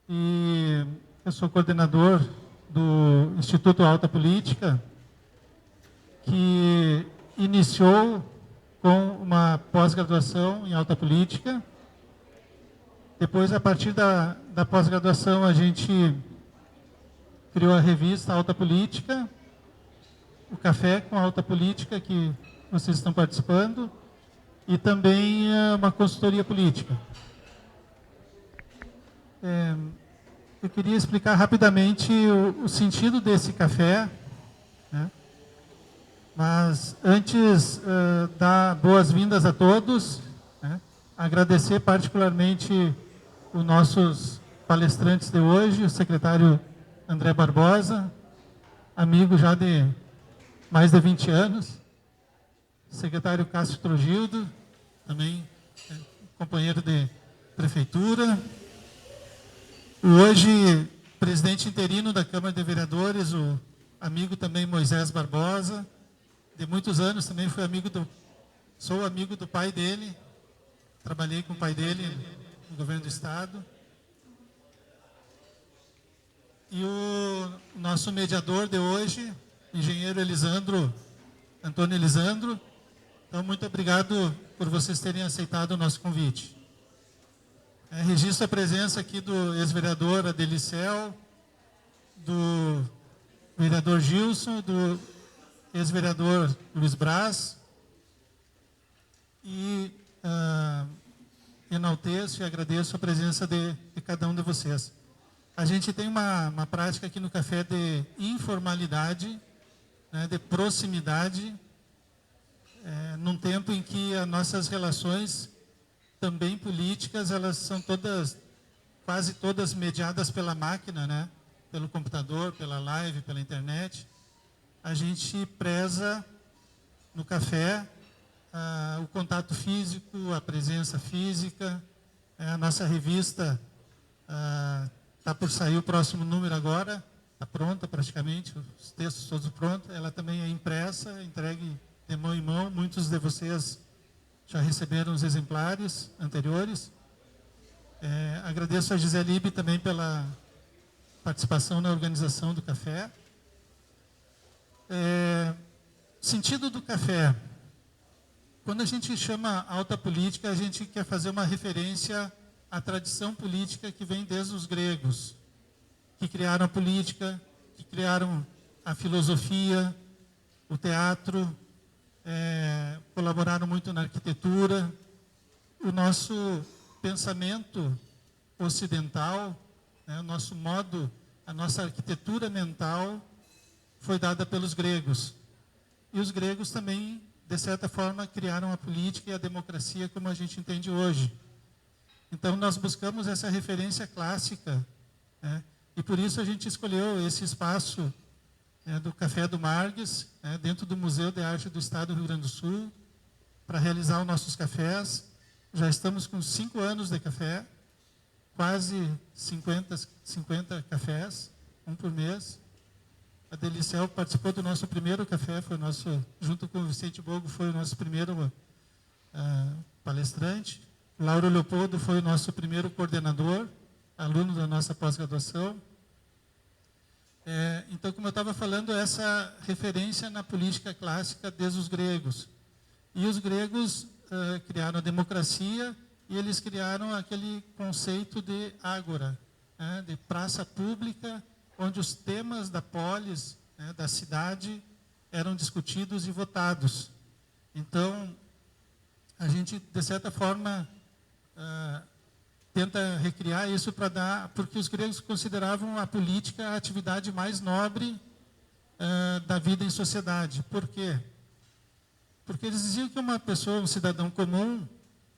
e eu sou coordenador do Instituto Alta Política, que iniciou com uma pós-graduação em alta política. Depois, a partir da pós-graduação, a gente criou a revista Alta Política, o Café com Alta Política, que vocês estão participando, e também uma consultoria política. Eu queria explicar rapidamente o sentido desse café, né? Mas antes, dar boas-vindas a todos, né? Agradecer particularmente os nossos palestrantes de hoje, o secretário André Barbosa, amigo já de mais de 20 anos, o secretário Cássio Trogildo, também companheiro de prefeitura, o hoje presidente interino da Câmara de Vereadores, o amigo também Moisés Barbosa, de muitos anos também sou amigo do pai dele, trabalhei com o pai dele no governo do estado. E o nosso mediador de hoje, engenheiro Antônio Elisandro. Então, muito obrigado por vocês terem aceitado o nosso convite. Registro a presença aqui do ex-vereador Adelicel, do vereador Gilson, do ex-vereador Luiz Braz, e enalteço e agradeço a presença de cada um de vocês. A gente tem uma prática aqui no café de informalidade, né, de proximidade, num tempo em que as nossas relações, também políticas, elas são quase todas mediadas pela máquina, né, pelo computador, pela live, pela internet. A gente preza no café o contato físico, a presença física. A nossa revista está por sair o próximo número agora, está pronta praticamente, os textos todos prontos. Ela também é impressa, entregue de mão em mão. Muitos de vocês já receberam os exemplares anteriores. Agradeço a Gisele Ibe também pela participação na organização do café. Sentido do café. Quando a gente chama alta política, a gente quer fazer uma referência à tradição política que vem desde os gregos, que criaram a política, que criaram a filosofia, o teatro, colaboraram muito na arquitetura. O nosso pensamento ocidental, né, o nosso modo, a nossa arquitetura mental foi dada pelos gregos. E os gregos também, de certa forma, criaram a política e a democracia como a gente entende hoje. Então, nós buscamos essa referência clássica, né, e por isso a gente escolheu esse espaço, né, do Café do Margues, né, dentro do Museu de Arte do Estado do Rio Grande do Sul, para realizar os nossos cafés. Já estamos com 5 anos de café, quase 50 cafés, um por mês. A Delicel participou do nosso primeiro café, junto com o Vicente Bogo, foi o nosso primeiro palestrante. O Lauro Leopoldo foi o nosso primeiro coordenador, aluno da nossa pós-graduação. Então, como eu estava falando, essa referência na política clássica desde os gregos. E os gregos criaram a democracia e eles criaram aquele conceito de ágora, né, de praça pública, onde os temas da polis, né, da cidade, eram discutidos e votados. Então, a gente, de certa forma, tenta recriar isso porque os gregos consideravam a política a atividade mais nobre da vida em sociedade. Por quê? Porque eles diziam que uma pessoa, um cidadão comum,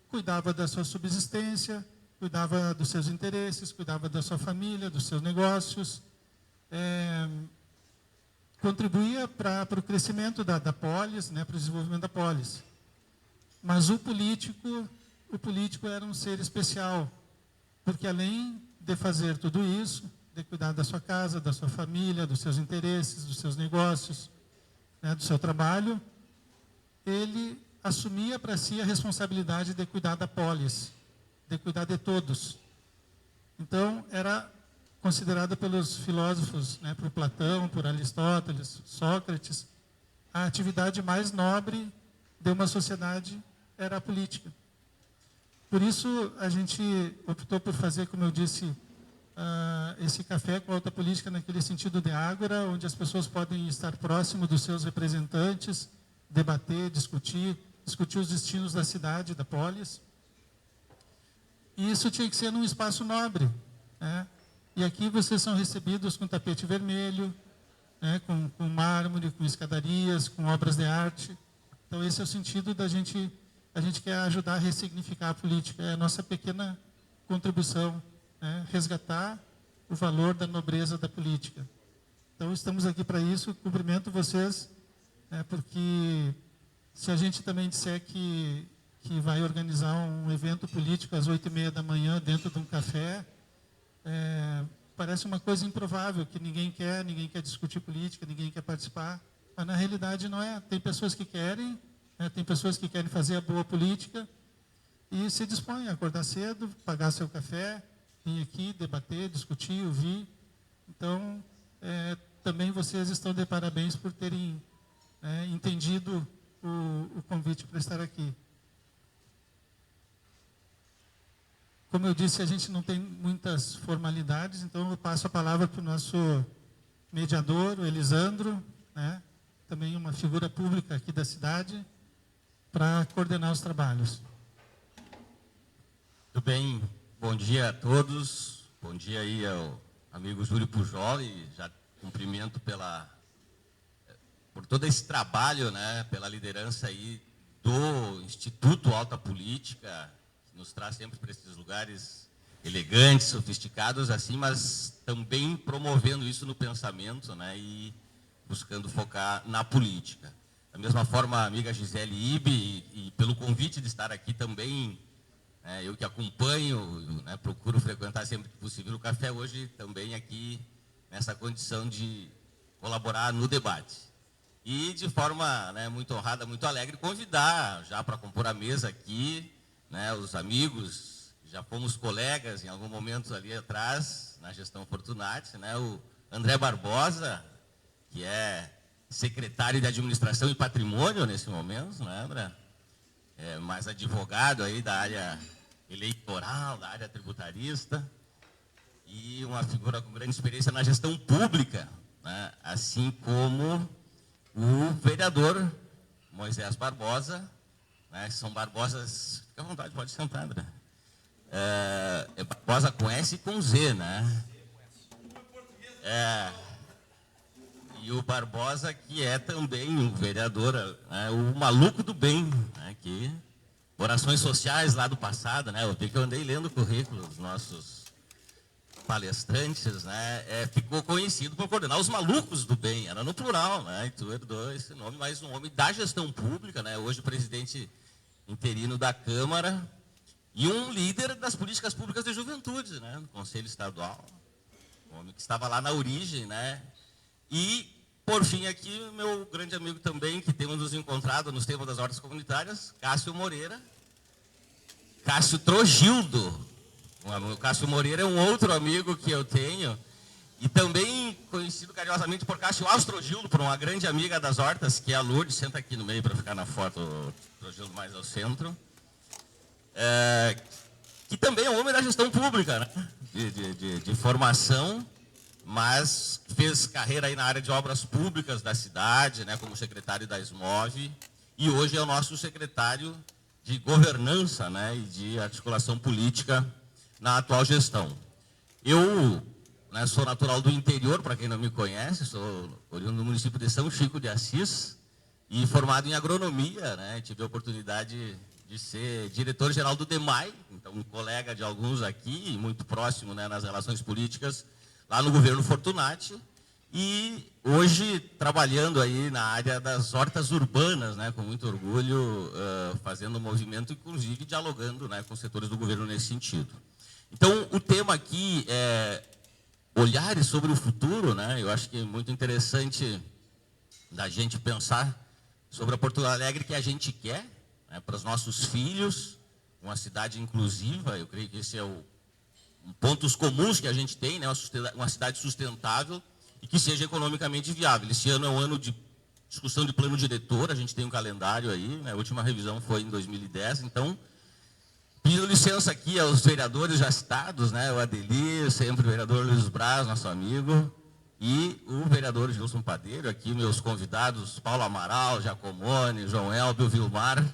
cuidava da sua subsistência, cuidava dos seus interesses, cuidava da sua família, dos seus negócios, contribuía para o crescimento da polis, né, para o desenvolvimento da polis. Mas o político era um ser especial, porque além de fazer tudo isso, de cuidar da sua casa, da sua família, dos seus interesses, dos seus negócios, né, do seu trabalho, ele assumia para si a responsabilidade de cuidar da polis, de cuidar de todos. Então, era considerada pelos filósofos, né, por Platão, por Aristóteles, Sócrates, a atividade mais nobre de uma sociedade era a política. Por isso, a gente optou por fazer, como eu disse, esse café com alta política naquele sentido de ágora, onde as pessoas podem estar próximo dos seus representantes, debater, discutir os destinos da cidade, da polis. E isso tinha que ser num espaço nobre, né? E aqui vocês são recebidos com tapete vermelho, né? com mármore, com escadarias, com obras de arte. Então, esse é o sentido da gente. A gente quer ajudar a ressignificar a política. É a nossa pequena contribuição, né? Resgatar o valor da nobreza da política. Então, estamos aqui para isso. Cumprimento vocês, né? Porque se a gente também disser que vai organizar um evento político às 8h30 da manhã dentro de um café, parece uma coisa improvável, que ninguém quer discutir política, ninguém quer participar. Mas, na realidade, não é. Tem pessoas que querem, né? Tem pessoas que querem fazer a boa política e se dispõem a acordar cedo, pagar seu café, vir aqui, debater, discutir, ouvir. Então, também vocês estão de parabéns por terem entendido o convite para estar aqui. Como eu disse, a gente não tem muitas formalidades, então eu passo a palavra para o nosso mediador, o Elisandro, né? Também uma figura pública aqui da cidade, para coordenar os trabalhos. Tudo bem, bom dia a todos, bom dia aí ao amigo Júlio Pujol, e já cumprimento por todo esse trabalho, né, pela liderança aí do Instituto Alta Política, que nos traz sempre para esses lugares elegantes, sofisticados, assim, mas também promovendo isso no pensamento, né, e buscando focar na política. Da mesma forma, a amiga Gisele Ibe, e pelo convite de estar aqui também, eu que acompanho, né, procuro frequentar sempre que possível o café, hoje também aqui nessa condição de colaborar no debate. E de forma, né, muito honrada, muito alegre, convidar já para compor a mesa aqui, né, os amigos, já fomos colegas em algum momento ali atrás, na gestão Fortunati, né, o André Barbosa, que é secretário de Administração e Patrimônio nesse momento, né, André? Mais advogado aí da área eleitoral, da área tributarista, e uma figura com grande experiência na gestão pública, né, assim como o vereador Moisés Barbosa, né, são Barbosas, fica à vontade, pode sentar, André. Barbosa com S e com Z, né? E o Barbosa, que é também um vereador, né, o maluco do bem, né, que orações sociais lá do passado, né? Eu andei lendo o currículo dos nossos palestrantes, né? Ficou conhecido por coordenar os malucos do bem, era no plural, né? E tu herdou esse nome, mas um homem da gestão pública, né? Hoje presidente interino da Câmara e um líder das políticas públicas de juventude, né? No Conselho Estadual, um homem que estava lá na origem, né? E, por fim, aqui, meu grande amigo também, que temos nos encontrado nos temas das hortas comunitárias, Cássio Moreira, Cássio Trogildo. O Cássio Moreira é um outro amigo que eu tenho, e também conhecido carinhosamente por Cássio Astrogildo, por uma grande amiga das hortas, que é a Lourdes, senta aqui no meio para ficar na foto, o Trogildo mais ao centro, que também é um homem da gestão pública, né? de formação, mas fez carreira aí na área de obras públicas da cidade, né, como secretário da SMOV, e hoje é o nosso secretário de governança, né, e de articulação política na atual gestão. Eu, né, sou natural do interior, para quem não me conhece, sou oriundo do município de São Chico de Assis e formado em agronomia, né, tive a oportunidade de ser diretor-geral do DEMAI, então um colega de alguns aqui, muito próximo, né, nas relações políticas, lá no governo Fortunati, e hoje trabalhando aí na área das hortas urbanas, né, com muito orgulho, fazendo um movimento, inclusive dialogando, né, com os setores do governo nesse sentido. Então, o tema aqui é olhares sobre o futuro, né, eu acho que é muito interessante da gente pensar sobre a Porto Alegre que a gente quer, né, para os nossos filhos, uma cidade inclusiva. Eu creio que esse é pontos comuns que a gente tem, né, uma cidade sustentável e que seja economicamente viável. Esse ano é um ano de discussão de plano diretor, a gente tem um calendário aí, né, a última revisão foi em 2010, então, pedindo licença aqui aos vereadores já citados, né, o Adelir, sempre o vereador Luiz Braz, nosso amigo, e o vereador Gilson Padeiro, aqui meus convidados, Paulo Amaral, Giacomone, João Elbio, Vilmar.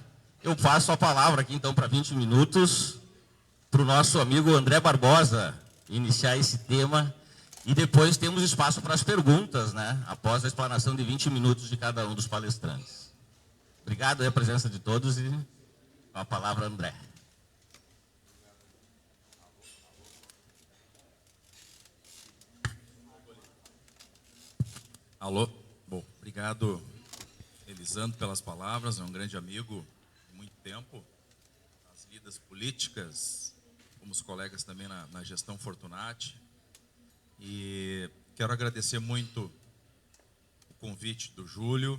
Eu passo a palavra aqui, então, para 20 minutos, para o nosso amigo André Barbosa iniciar esse tema. E depois temos espaço para as perguntas, né? Após a explanação de 20 minutos de cada um dos palestrantes. Obrigado aí a presença de todos e com a palavra, André. Alô? Bom, obrigado, Elisandro, pelas palavras. É um grande amigo de muito tempo nas lidas políticas, fomos colegas também na gestão Fortunati. E quero agradecer muito o convite do Júlio,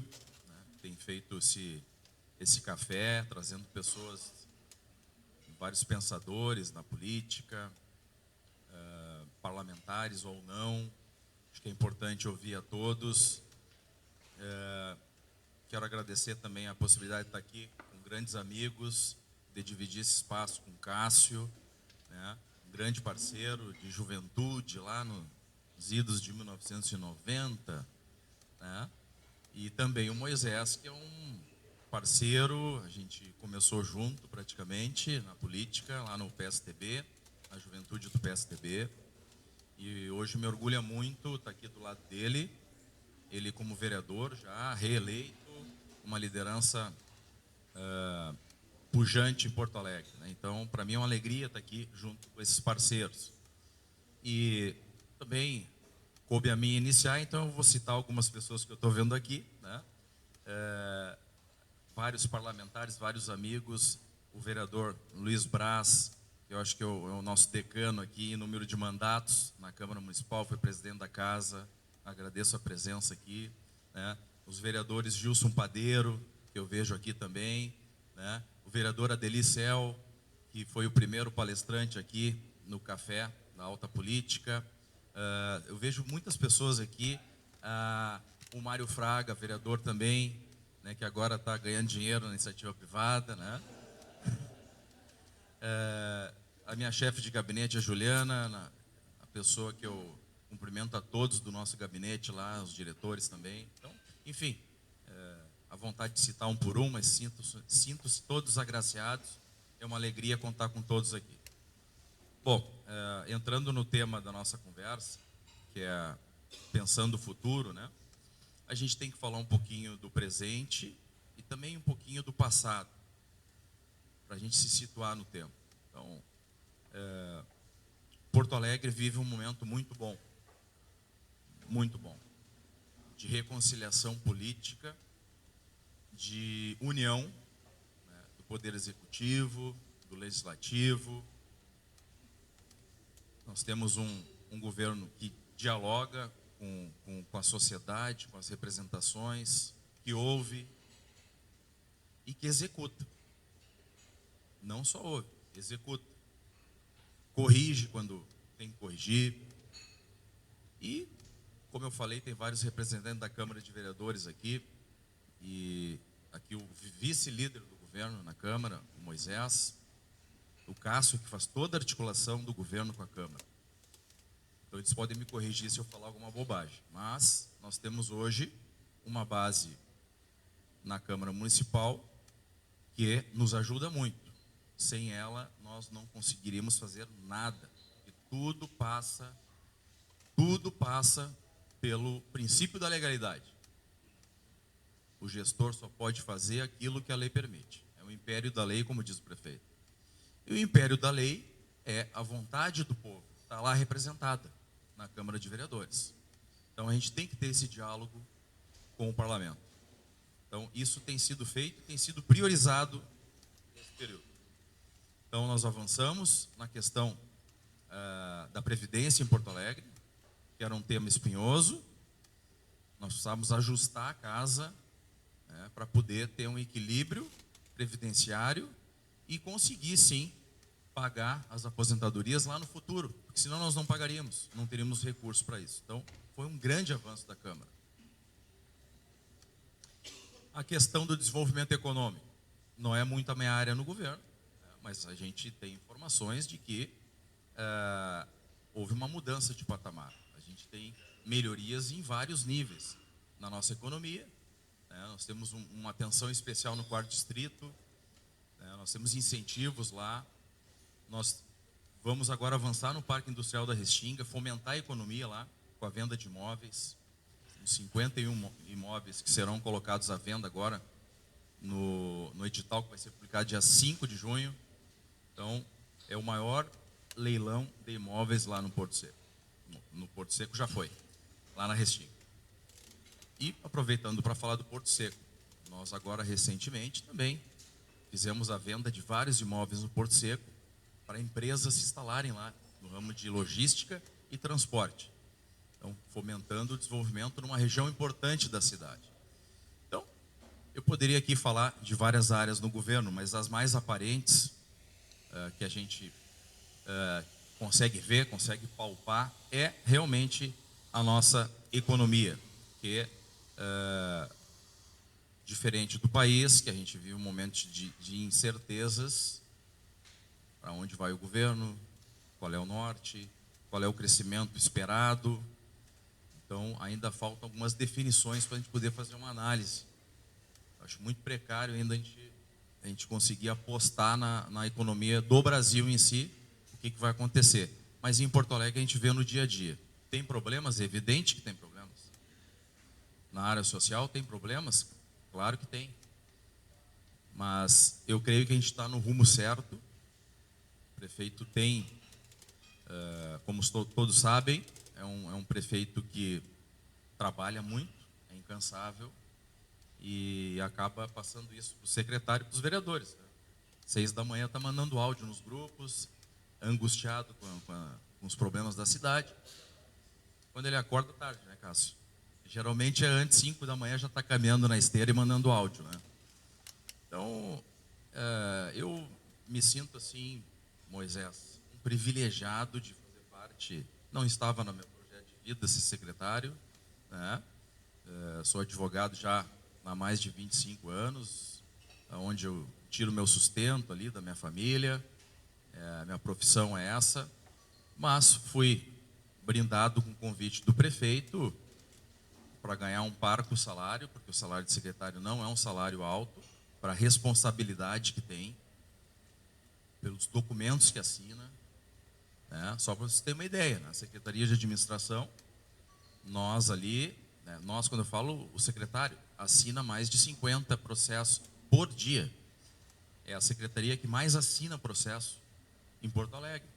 né, que tem feito esse café, trazendo pessoas, vários pensadores na política, parlamentares ou não. Acho que é importante ouvir a todos. Quero agradecer também a possibilidade de estar aqui com grandes amigos, de dividir esse espaço com o Cássio, né, um grande parceiro de juventude lá nos idos de 1990, né, e também o Moisés, que é um parceiro, a gente começou junto praticamente na política, lá no PSDB, na juventude do PSDB. E hoje me orgulha muito estar aqui do lado dele, ele como vereador já reeleito, uma liderança pujante em Porto Alegre, né? Então, para mim é uma alegria estar aqui junto com esses parceiros. E também coube a mim iniciar, então eu vou citar algumas pessoas que eu estou vendo aqui, né? Vários parlamentares, vários amigos, o vereador Luiz Braz, eu acho que é o nosso decano aqui em número de mandatos na Câmara Municipal, foi presidente da casa, agradeço a presença aqui, né? Os vereadores Gilson Padeiro, que eu vejo aqui também, né? O vereador Adelir Cel, que foi o primeiro palestrante aqui no Café da Alta Política. Eu vejo muitas pessoas aqui, o Mário Fraga, vereador também, né, que agora está ganhando dinheiro na iniciativa privada, né? A minha chefe de gabinete, a Juliana, a pessoa que eu cumprimento a todos do nosso gabinete lá, os diretores também. Então, enfim, a vontade de citar um por um, mas sinto-se todos agraciados. É uma alegria contar com todos aqui. Bom, entrando no tema da nossa conversa, que é pensando o futuro, né? A gente tem que falar um pouquinho do presente e também um pouquinho do passado, para a gente se situar no tempo. Então, Porto Alegre vive um momento muito bom, de reconciliação política, de união, né, do Poder Executivo, do Legislativo. Nós temos um governo que dialoga com a sociedade, com as representações, que ouve e que executa. Não só ouve, executa. Corrige quando tem que corrigir. E, como eu falei, tem vários representantes da Câmara de Vereadores aqui. E aqui o vice-líder do governo na Câmara, o Moisés. O Cássio, que faz toda a articulação do governo com a Câmara. Então, eles podem me corrigir se eu falar alguma bobagem. Mas nós temos hoje uma base na Câmara Municipal que nos ajuda muito. Sem ela, nós não conseguiríamos fazer nada. E tudo passa pelo princípio da legalidade. O gestor só pode fazer aquilo que a lei permite. É o império da lei, como diz o prefeito. E o império da lei é a vontade do povo. Está lá representada na Câmara de Vereadores. Então, a gente tem que ter esse diálogo com o Parlamento. Então, isso tem sido feito, tem sido priorizado nesse período. Então, nós avançamos na questão da Previdência em Porto Alegre, que era um tema espinhoso. Nós precisávamos ajustar a casa, né, para poder ter um equilíbrio previdenciário e conseguir, sim, pagar as aposentadorias lá no futuro, porque senão nós não pagaríamos, não teríamos recursos para isso. Então, foi um grande avanço da Câmara. A questão do desenvolvimento econômico não é muito a minha área no governo, mas a gente tem informações de que houve uma mudança de patamar. A gente tem melhorias em vários níveis na nossa economia. Nós temos uma atenção especial no 4º distrito, nós temos incentivos lá. Nós vamos agora avançar no Parque Industrial da Restinga, fomentar a economia lá com a venda de imóveis. 51 imóveis que serão colocados à venda agora no edital que vai ser publicado dia 5 de junho. Então, é o maior leilão de imóveis lá no Porto Seco. No Porto Seco já foi, lá na Restinga. E, aproveitando para falar do Porto Seco, nós agora recentemente também fizemos a venda de vários imóveis no Porto Seco para empresas se instalarem lá no ramo de logística e transporte. Então, fomentando o desenvolvimento numa região importante da cidade. Então, eu poderia aqui falar de várias áreas no governo, mas as mais aparentes, que a gente consegue ver, consegue palpar, é realmente a nossa economia, que é diferente do país, que a gente vive um momento de incertezas. Para onde vai o governo, qual é o norte, qual é o crescimento esperado. Então, ainda faltam algumas definições para a gente poder fazer uma análise. Eu acho muito precário ainda a gente conseguir apostar na economia do Brasil em si, o que vai acontecer. Mas em Porto Alegre a gente vê no dia a dia. Tem problemas? É evidente que tem problemas. Na área social tem problemas? Claro que tem. Mas eu creio que a gente está no rumo certo. O prefeito tem, como todos sabem, é um prefeito que trabalha muito, é incansável e acaba passando isso para o secretário e para os vereadores. 6 da manhã está mandando áudio nos grupos, angustiado com os problemas da cidade. Quando ele acorda tarde, né, Cássio? Geralmente é antes, 5 da manhã, já está caminhando na esteira e mandando áudio, né? Então, eu me sinto assim, Moisés, um privilegiado de fazer parte. Não estava no meu projeto de vida ser secretário, né? Sou advogado já há mais de 25 anos, onde eu tiro meu sustento ali da minha família. Minha profissão é essa, mas fui brindado com o convite do prefeito para ganhar um parco salário, porque o salário de secretário não é um salário alto, para a responsabilidade que tem, pelos documentos que assina, né? Só para você ter uma ideia, na Secretaria de Administração, nós ali, né, quando eu falo, o secretário assina mais de 50 processos por dia. É a secretaria que mais assina processo em Porto Alegre.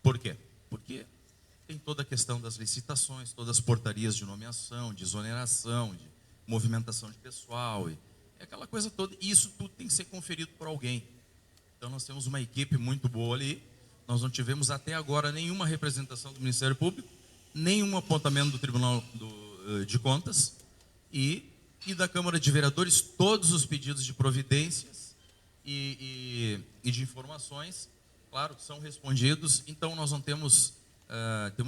Por quê? Porque tem toda a questão das licitações, todas as portarias de nomeação, de exoneração, de movimentação de pessoal, e aquela coisa toda. E isso tudo tem que ser conferido por alguém. Então, nós temos uma equipe muito boa ali. Nós não tivemos até agora nenhuma representação do Ministério Público, nenhum apontamento do Tribunal de Contas e da Câmara de Vereadores. Todos os pedidos de providências e de informações, claro, são respondidos. Então, nós não temos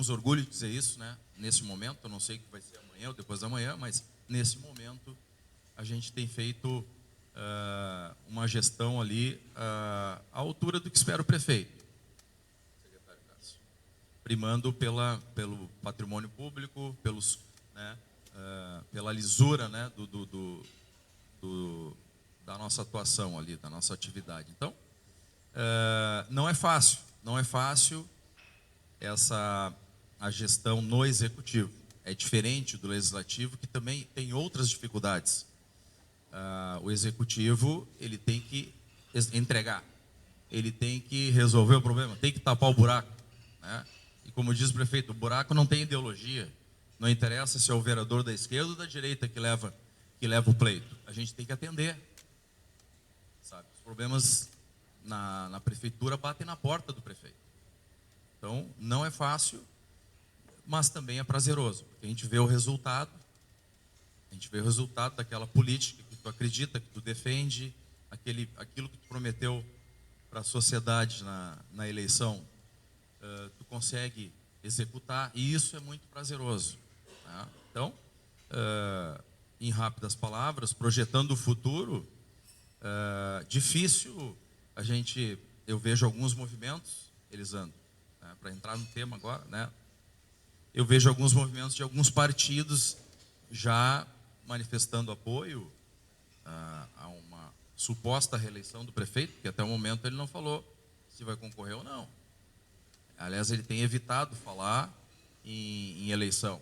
orgulho de dizer isso, né? Nesse momento. Eu não sei o que vai ser amanhã ou depois da manhã, mas nesse momento a gente tem feito uma gestão ali à altura do que espera o prefeito, secretário Cássio, primando pelo patrimônio público, pela lisura, né, da nossa atuação ali, da nossa atividade. Então, não é fácil a gestão no executivo. É diferente do legislativo, que também tem outras dificuldades. O executivo, ele tem que entregar, ele tem que resolver o problema, tem que tapar o buraco, né? E como diz o prefeito, o buraco não tem ideologia, não interessa se é o vereador da esquerda ou da direita que leva o pleito, a gente tem que atender, sabe? Os problemas na prefeitura batem na porta do prefeito. Então, não é fácil, mas também é prazeroso, porque a gente vê o resultado, daquela política que tu acredita, que tu defende, aquilo que tu prometeu para a sociedade na eleição, tu consegue executar, e isso é muito prazeroso. Tá? Então, em rápidas palavras, projetando o futuro, difícil eu vejo alguns movimentos, Elisandro, né, para entrar no tema agora, né, eu vejo alguns movimentos de alguns partidos já manifestando apoio a uma suposta reeleição do prefeito, que até o momento ele não falou se vai concorrer ou não. Aliás, ele tem evitado falar em eleição.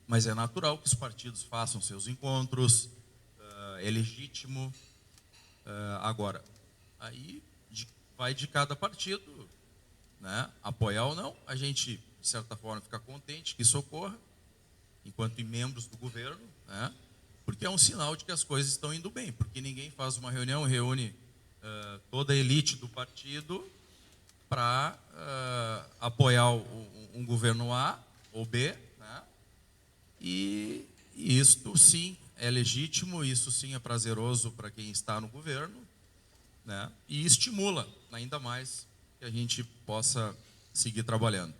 Mas é natural que os partidos façam seus encontros, é legítimo. Agora, aí vai de cada partido, né, apoiar ou não. A gente, de certa forma, fica contente que isso ocorra, enquanto membros do governo, né, porque é um sinal de que as coisas estão indo bem, porque ninguém faz uma reunião, reúne toda a elite do partido para apoiar um governo A ou B, né? E isto sim é legítimo, isso sim é prazeroso para quem está no governo, né? E estimula ainda mais que a gente possa seguir trabalhando.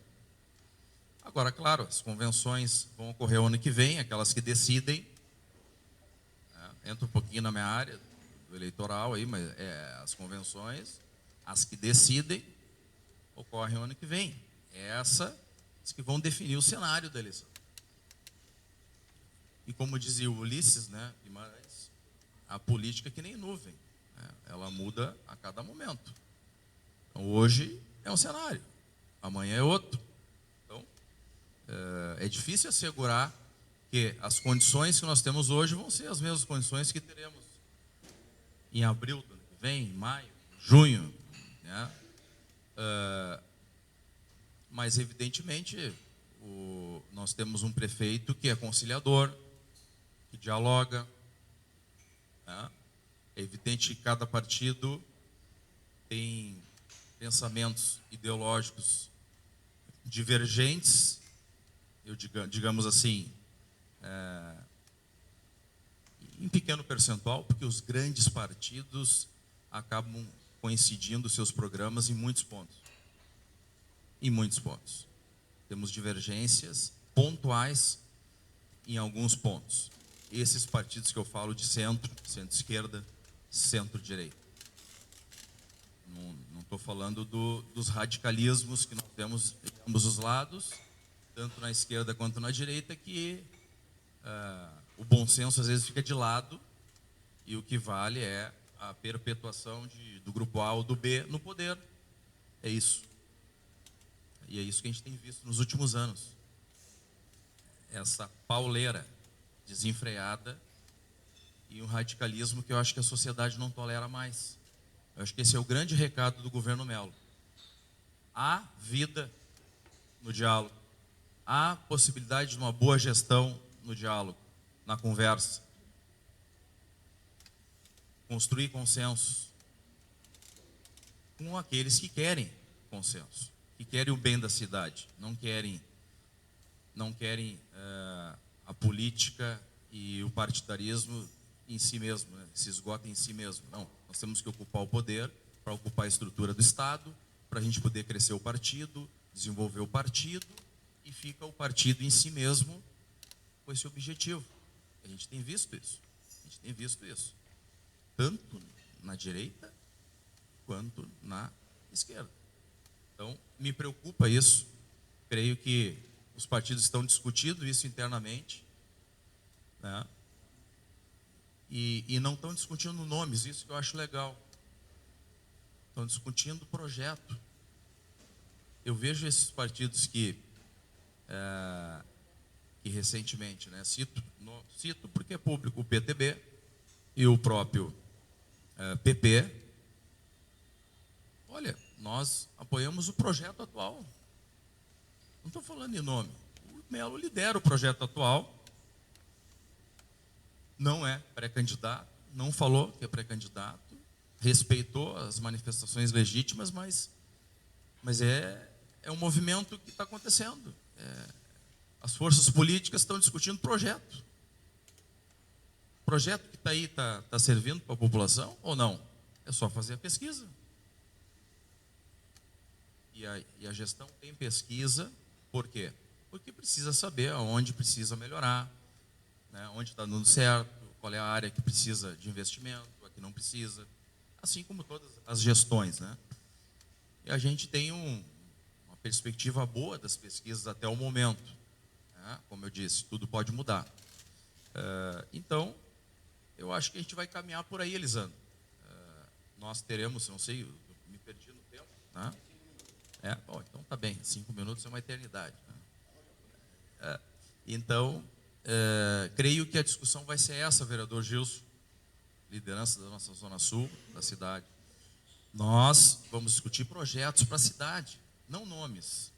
Agora, claro, as convenções vão ocorrer o ano que vem, aquelas que decidem, né? Entra um pouquinho na minha área do eleitoral aí, mas as convenções, as que decidem, ocorrem o ano que vem. Essas que vão definir o cenário da eleição. E como dizia o Ulisses, né, Guimarães, a política é que nem nuvem, né? Ela muda a cada momento. Então, hoje é um cenário, amanhã é outro. Então, é difícil assegurar que as condições que nós temos hoje vão ser as mesmas condições que teremos em abril do ano que vem, em maio, junho, né? Mas, evidentemente, nós temos um prefeito que é conciliador, que dialoga, né? É evidente que cada partido tem pensamentos ideológicos divergentes, digamos assim, em pequeno percentual, porque os grandes partidos acabam coincidindo seus programas em muitos pontos. Em muitos pontos. Temos divergências pontuais em alguns pontos. Esses partidos que eu falo de centro, centro-esquerda, centro-direita. Não estou falando dos radicalismos que nós temos em ambos os lados, tanto na esquerda quanto na direita, que o bom senso às vezes fica de lado e o que vale é a perpetuação do grupo A ou do B no poder. É isso. E é isso que a gente tem visto nos últimos anos. Essa pauleira desenfreada e um radicalismo que eu acho que a sociedade não tolera mais. Eu acho que esse é o grande recado do governo Mello. Há vida no diálogo. Há possibilidade de uma boa gestão no diálogo, na conversa. Construir consensos com aqueles que querem consenso, que querem o bem da cidade, não querem a política e o partidarismo em si mesmo, né? Se esgota em si mesmo. Não, nós temos que ocupar o poder para ocupar a estrutura do Estado, para a gente poder crescer o partido, desenvolver o partido, e fica o partido em si mesmo com esse objetivo. A gente tem visto isso. Tanto na direita quanto na esquerda. Então, me preocupa isso. Creio que os partidos estão discutindo isso internamente, né? E não estão discutindo nomes, isso que eu acho legal. Estão discutindo o projeto. Eu vejo esses partidos que recentemente, né, cito porque é público, o PTB e o próprio PP. Olha, nós apoiamos o projeto atual. Não estou falando em nome. O Mello lidera o projeto atual. Não é pré-candidato, não falou que é pré-candidato, respeitou as manifestações legítimas, mas é um movimento que está acontecendo. As forças políticas estão discutindo projeto. O projeto que está aí está servindo para a população ou não? É só fazer a pesquisa. e a gestão tem pesquisa. Por quê? Porque precisa saber aonde precisa melhorar, né? Onde está dando certo, qual é a área que precisa de investimento, a que não precisa, assim como todas as gestões, né? E a gente tem uma perspectiva boa das pesquisas até o momento, né? Como eu disse, tudo pode mudar. Então, eu acho que a gente vai caminhar por aí, Elisandro. Nós teremos, não sei, eu me perdi no tempo, né? Bom, então tá bem, 5 minutos é uma eternidade, né? Então, creio que a discussão vai ser essa, vereador Gilson, liderança da nossa Zona Sul, da cidade. Nós vamos discutir projetos para a cidade, não nomes.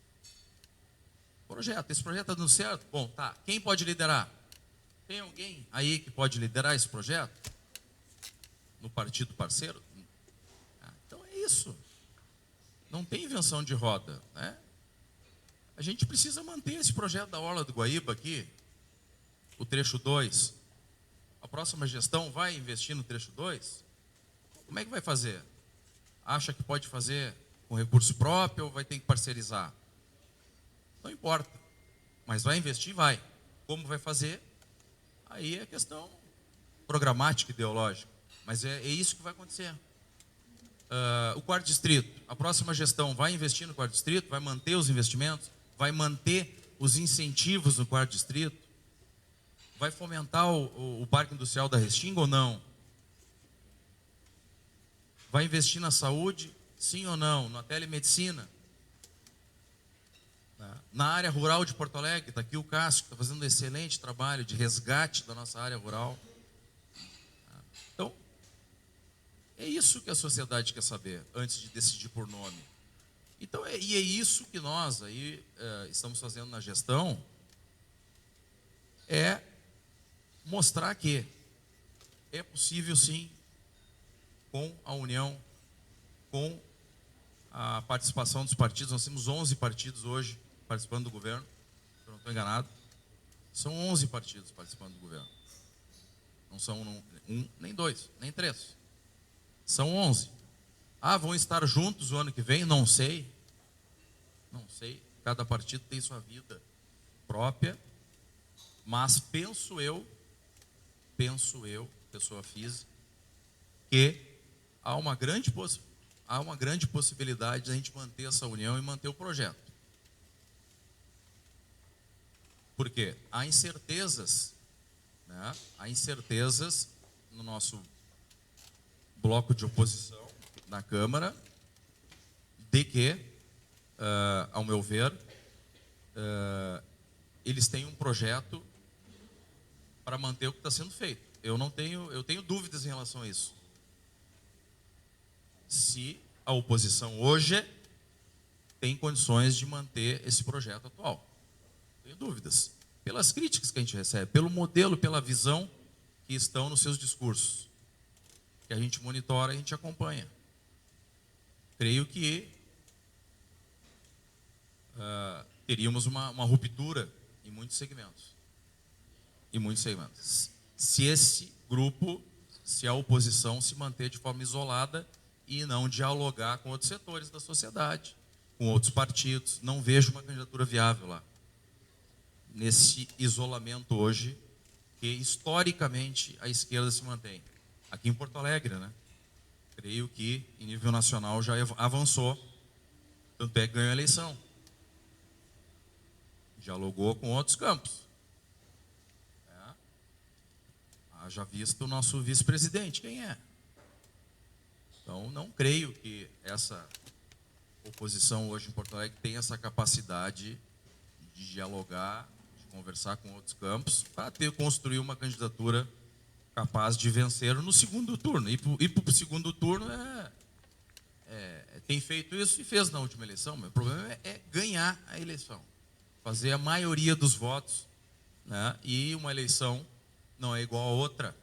Projeto, esse projeto está dando certo? Bom, tá. Quem pode liderar? Tem alguém aí que pode liderar esse projeto? No partido parceiro? Então é isso. Não tem invenção de roda, né? A gente precisa manter esse projeto da Orla do Guaíba aqui, o trecho 2. A próxima gestão vai investir no trecho 2? Como é que vai fazer? Acha que pode fazer com recurso próprio ou vai ter que parcerizar? Não importa, mas vai investir? Vai. Como vai fazer? Aí é questão programática, ideológica, mas é isso que vai acontecer. O quarto distrito, a próxima gestão vai investir no quarto distrito, vai manter os investimentos, vai manter os incentivos no quarto distrito, vai fomentar o Parque Industrial da Restinga ou não? Vai investir na saúde, sim ou não? Na telemedicina? Na área rural de Porto Alegre, está aqui o Cássio, que está fazendo um excelente trabalho de resgate da nossa área rural. Então, é isso que a sociedade quer saber, antes de decidir por nome. Então, é isso que nós aí estamos fazendo na gestão, é mostrar que é possível sim, com a união, com a participação dos partidos. Nós temos 11 partidos hoje participando do governo, se eu não estou enganado. São 11 partidos participando do governo. Não são um, nem dois, nem três. São 11. Vão estar juntos o ano que vem? Não sei. Não sei. Cada partido tem sua vida própria. Mas penso eu, pessoa física, que há uma grande possibilidade de a gente manter essa união e manter o projeto. Por quê? Há incertezas, né? Há incertezas no nosso bloco de oposição na Câmara, de que, ao meu ver, eles têm um projeto para manter o que está sendo feito. Eu tenho dúvidas em relação a isso. Se a oposição hoje tem condições de manter esse projeto atual. Tenho dúvidas. Pelas críticas que a gente recebe, pelo modelo, pela visão que estão nos seus discursos. Que a gente monitora, a gente acompanha. Creio que teríamos uma ruptura em muitos segmentos. Se esse grupo, se a oposição se manter de forma isolada e não dialogar com outros setores da sociedade, com outros partidos, não vejo uma candidatura viável lá. Nesse isolamento hoje, que historicamente a esquerda se mantém. Aqui em Porto Alegre, né? Creio que em nível nacional já avançou, tanto é que ganhou a eleição. Dialogou com outros campos. Haja visto o nosso vice-presidente, quem é? Então, não creio que essa oposição hoje em Porto Alegre tenha essa capacidade de dialogar, de conversar com outros campos, para construir uma candidatura capaz de vencer no segundo turno. Ir para o segundo turno tem feito isso e fez na última eleição, mas o problema é ganhar a eleição, fazer a maioria dos votos, né? E uma eleição não é igual a outra,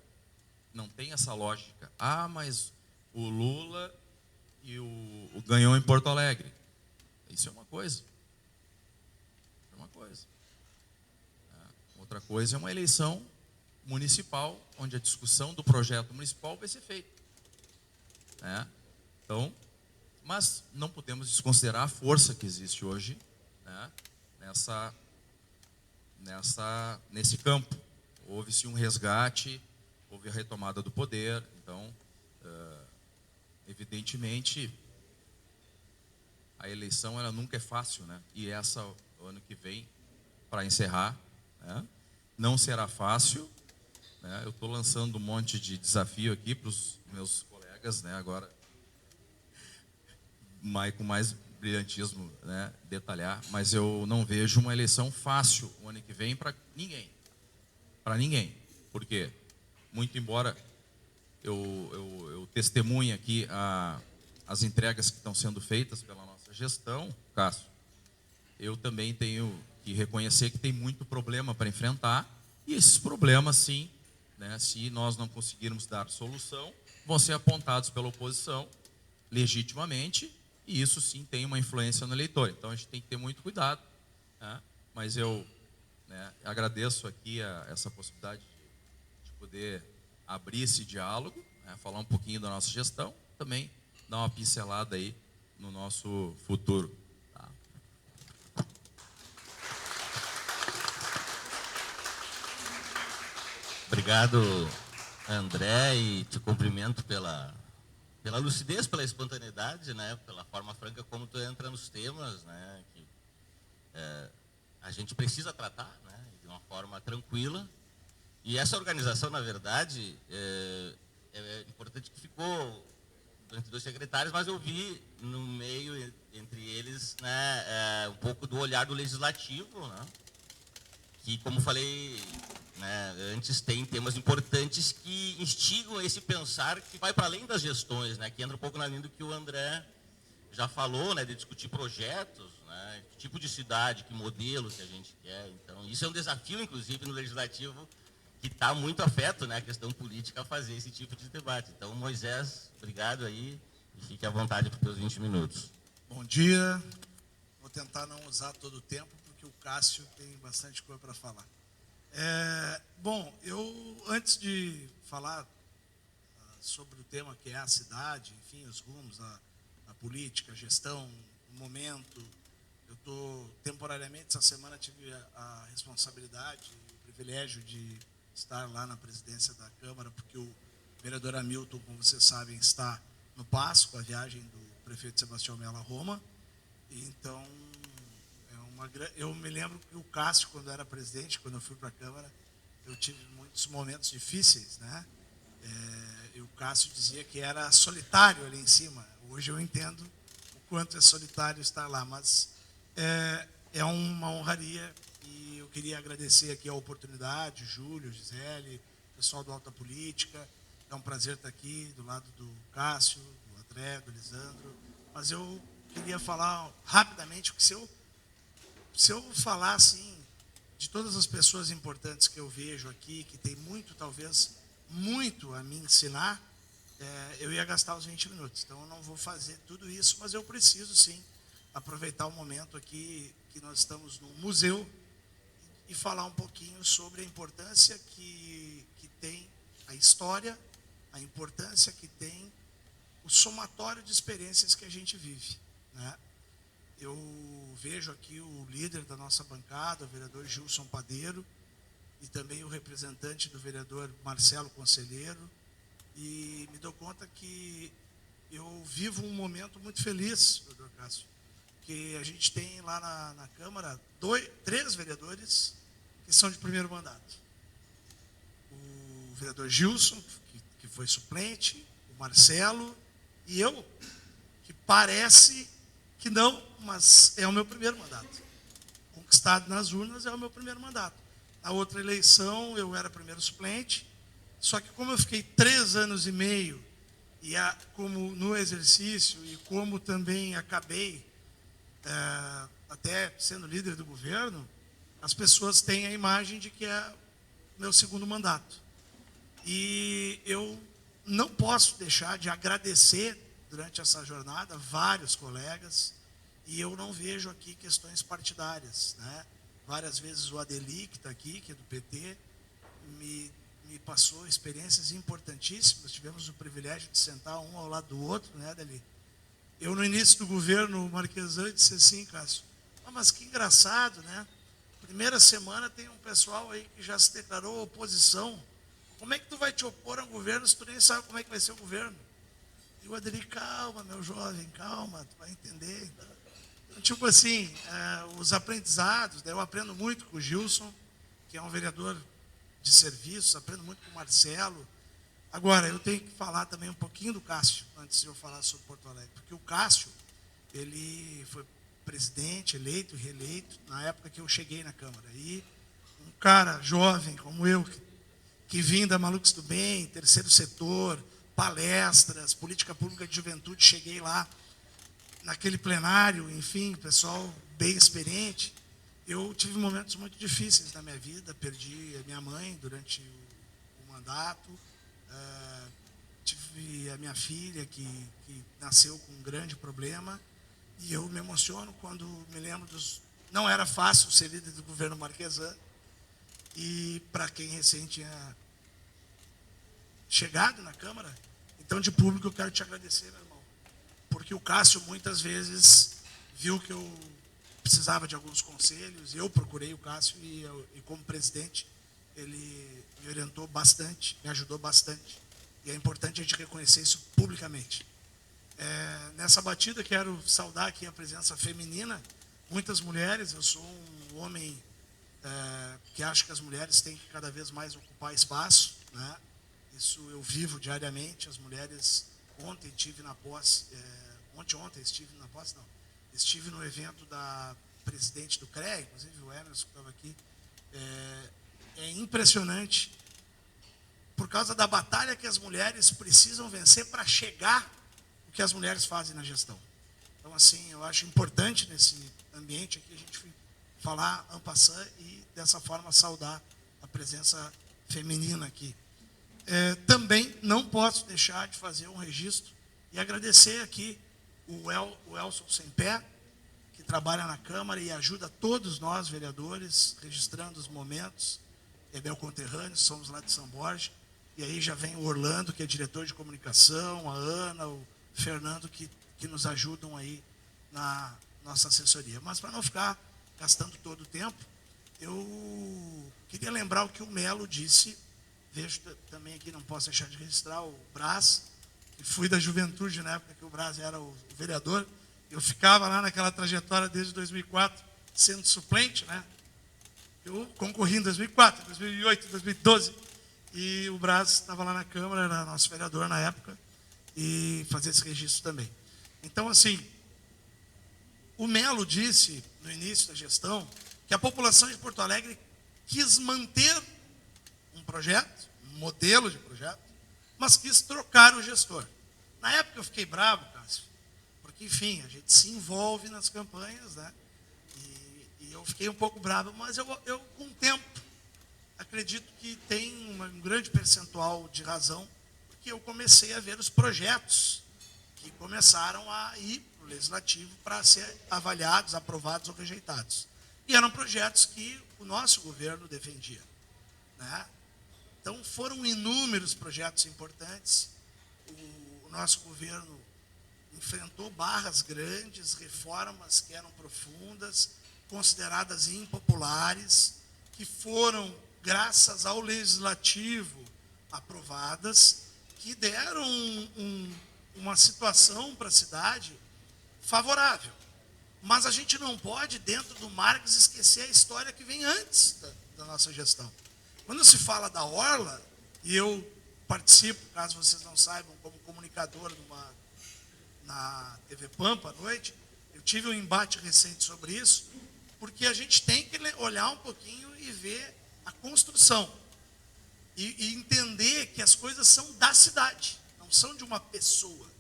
não tem essa lógica. Mas o Lula e o ganhou em Porto Alegre. Isso é uma coisa. Outra coisa é uma eleição municipal, onde a discussão do projeto municipal vai ser feita. Então, Mas não podemos desconsiderar a força que existe hoje, né, nesse campo. Houve-se um resgate, houve a retomada do poder. Então, evidentemente, a eleição ela nunca é fácil, né? E essa, o ano que vem, para encerrar, né, não será fácil, né? Eu estou lançando um monte de desafio aqui para os meus colegas, né, agora, com mais brilhantismo, né, detalhar, mas eu não vejo uma eleição fácil o ano que vem para ninguém. Para ninguém. Por quê? Muito embora eu testemunhe aqui as entregas que estão sendo feitas pela nossa gestão, Cássio, eu também tenho que reconhecer que tem muito problema para enfrentar, e esses problemas, sim, né, se nós não conseguirmos dar solução, vão ser apontados pela oposição legitimamente, e isso sim tem uma influência no eleitor. Então a gente tem que ter muito cuidado, né? Mas eu, né, agradeço aqui essa possibilidade de poder abrir esse diálogo, né, falar um pouquinho da nossa gestão, também dar uma pincelada aí no nosso futuro. Tá? Obrigado, André, e te cumprimento pela lucidez, pela espontaneidade, né, pela forma franca como tu entra nos temas, né, que a gente precisa tratar, né, de uma forma tranquila. E essa organização, na verdade, é importante que ficou entre dois secretários, mas eu vi no meio, entre eles, né, um pouco do olhar do legislativo, né, que, como falei, né, antes, tem temas importantes que instigam esse pensar que vai para além das gestões, né, que entra um pouco na linha do que o André já falou, né, de discutir projetos, né, que tipo de cidade, que modelo que a gente quer. Então, isso é um desafio, inclusive, no legislativo, que está muito afeto, né, a questão política a fazer esse tipo de debate. Então, Moisés, obrigado aí e fique à vontade para os teus 20 minutos. Bom dia. Vou tentar não usar todo o tempo, porque o Cássio tem bastante coisa para falar. Bom, eu, antes de falar sobre o tema que é a cidade, enfim, os rumos, a política, a gestão, o momento, eu estou, temporariamente, essa semana tive a responsabilidade, o privilégio de estar lá na presidência da Câmara, porque o vereador Hamilton, como vocês sabem, está no passo, com a viagem do prefeito Sebastião Mello a Roma. Então, eu me lembro que o Cássio, quando era presidente, quando eu fui para a Câmara, eu tive muitos momentos difíceis, né? E o Cássio dizia que era solitário ali em cima. Hoje eu entendo o quanto é solitário estar lá, mas é uma honraria, e eu queria agradecer aqui a oportunidade, Júlio, Gisele, pessoal do Alta Política. É um prazer estar aqui do lado do Cássio, do André, do Lisandro. Mas eu queria falar rapidamente, porque se eu falar assim, de todas as pessoas importantes que eu vejo aqui, que tem muito, talvez, muito a me ensinar, eu ia gastar os 20 minutos. Então, eu não vou fazer tudo isso, mas eu preciso, sim, aproveitar o momento aqui que nós estamos num museu e falar um pouquinho sobre a importância que tem a história, a importância que tem o somatório de experiências que a gente vive, né? Eu vejo aqui o líder da nossa bancada, o vereador Gilson Padeiro, e também o representante do vereador Marcelo Conselheiro, e me dou conta que eu vivo um momento muito feliz, doutor Cássio, que a gente tem lá na Câmara 3 vereadores que são de primeiro mandato. O vereador Gilson, que foi suplente, o Marcelo e eu, que parece que não, mas é o meu primeiro mandato. Conquistado nas urnas é o meu primeiro mandato. Na outra eleição eu era primeiro suplente, só que como eu fiquei 3 anos e meio, e como no exercício, e como também acabei até sendo líder do governo, as pessoas têm a imagem de que é meu segundo mandato. E eu não posso deixar de agradecer durante essa jornada vários colegas, e eu não vejo aqui questões partidárias, né? Várias vezes o Adeli, que está aqui, que é do PT, me passou experiências importantíssimas. Tivemos o privilégio de sentar um ao lado do outro, né, Adeli? Eu, no início do governo Marquesan, disse assim, Cássio, mas que engraçado, né? Primeira semana tem um pessoal aí que já se declarou oposição. Como é que tu vai te opor a um governo se tu nem sabe como é que vai ser o governo? E o Adri, calma, meu jovem, calma, tu vai entender. Então, tipo assim, os aprendizados, eu aprendo muito com o Gilson, que é um vereador de serviços, aprendo muito com o Marcelo. Agora, eu tenho que falar também um pouquinho do Cássio, antes de eu falar sobre Porto Alegre, porque o Cássio, ele foi presidente, eleito e reeleito, na época que eu cheguei na Câmara. E um cara jovem como eu, que vim da Malucos do Bem, terceiro setor, palestras, política pública de juventude, cheguei lá naquele plenário, enfim, pessoal bem experiente. Eu tive momentos muito difíceis na minha vida, perdi a minha mãe durante o mandato, tive a minha filha que nasceu com um grande problema, e eu me emociono quando me lembro dos... Não era fácil ser líder do governo Marquesan, e para quem recém tinha chegado na Câmara, então de público eu quero te agradecer, meu irmão, porque o Cássio muitas vezes viu que eu precisava de alguns conselhos, eu procurei o Cássio e como presidente ele me orientou bastante, me ajudou bastante, e é importante a gente reconhecer isso publicamente. Nessa batida quero saudar aqui a presença feminina, muitas mulheres, eu sou um homem que acho que as mulheres têm que cada vez mais ocupar espaço, né? Isso eu vivo diariamente. As mulheres, ontem estive na posse, estive no evento da presidente do CREA, inclusive o Emerson que estava aqui. É impressionante, por causa da batalha que as mulheres precisam vencer para chegar o que as mulheres fazem na gestão. Então, assim, eu acho importante nesse ambiente aqui a gente falar en passant e, dessa forma, saudar a presença feminina aqui. Também não posso deixar de fazer um registro e agradecer aqui o Elson Sempé, que trabalha na Câmara e ajuda todos nós, vereadores, registrando os momentos. É meu conterrâneo, somos lá de São Borja. E aí já vem o Orlando, que é diretor de comunicação, a Ana, o Fernando, que nos ajudam aí na nossa assessoria. Mas para não ficar gastando todo o tempo, eu queria lembrar o que o Melo disse. Vejo também aqui, não posso deixar de registrar, o Brás, que fui da juventude na época que o Brás era o vereador. Eu ficava lá naquela trajetória desde 2004, sendo suplente, né? Eu concorri em 2004, 2008, 2012, e o Brás estava lá na Câmara, era nosso vereador na época, e fazia esse registro também. Então, assim, o Melo disse, no início da gestão, que a população de Porto Alegre quis manter um projeto, um modelo de projeto, mas quis trocar o gestor. Na época eu fiquei bravo, Cássio, porque, enfim, a gente se envolve nas campanhas, né? E eu fiquei um pouco bravo, mas eu com o tempo, acredito que tem um grande percentual de razão, porque eu comecei a ver os projetos que começaram a ir para o Legislativo para ser avaliados, aprovados ou rejeitados. E eram projetos que o nosso governo defendia, né? Então, foram inúmeros projetos importantes. O nosso governo enfrentou barras grandes, reformas que eram profundas, consideradas impopulares, que foram, graças ao Legislativo, aprovadas, que deram uma situação para a cidade favorável. Mas a gente não pode, dentro do Marques, esquecer a história que vem antes da nossa gestão. Quando se fala da Orla, e eu participo, caso vocês não saibam, como comunicador na TV Pampa à noite, eu tive um embate recente sobre isso, porque a gente tem que olhar um pouquinho e ver a construção. E entender que as coisas são da cidade, não são de uma pessoa.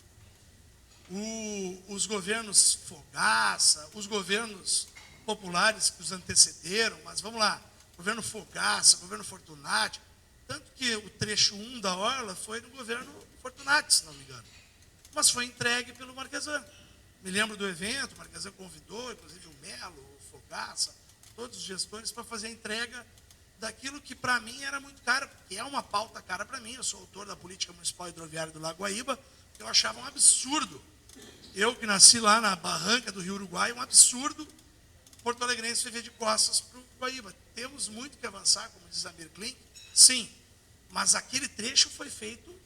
Os governos Fogaça, os governos populares que os antecederam, mas vamos lá, governo Fogaça, governo Fortunati, tanto que o trecho 1 da Orla foi no governo Fortunati, se não me engano, mas foi entregue pelo Marquesan. Me lembro do evento, o Marquesan convidou, inclusive o Melo, o Fogaça, todos os gestores para fazer a entrega daquilo que para mim era muito caro, porque é uma pauta cara para mim. Eu sou autor da Política Municipal Hidroviária do Lago Guaíba, que eu achava um absurdo Eu que nasci lá na barranca do Rio Uruguai, um absurdo Porto Alegrense viver de costas para o Guaíba. Temos muito que avançar, como diz a Klink, sim, mas aquele trecho foi feito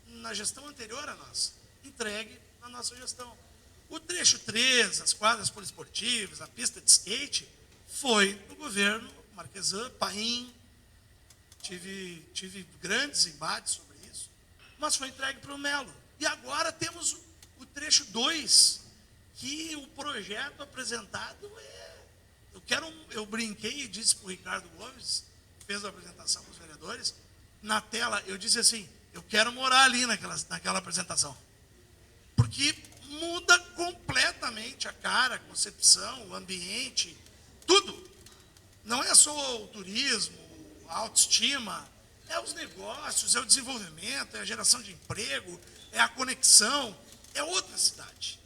na gestão anterior a nós, entregue na nossa gestão. O trecho 3, as quadras poliesportivas, a pista de skate, foi no governo Marquesan, Paim, tive grandes embates sobre isso, mas foi entregue para o Melo. E agora temos o trecho 2, que o projeto apresentado eu brinquei e disse para o Ricardo Gomes, que fez a apresentação com os vereadores, na tela, eu disse assim, eu quero morar ali naquela apresentação. Porque muda completamente a cara, a concepção, o ambiente, tudo. Não é só o turismo, a autoestima, é os negócios, é o desenvolvimento, é a geração de emprego, é a conexão, é outra cidade.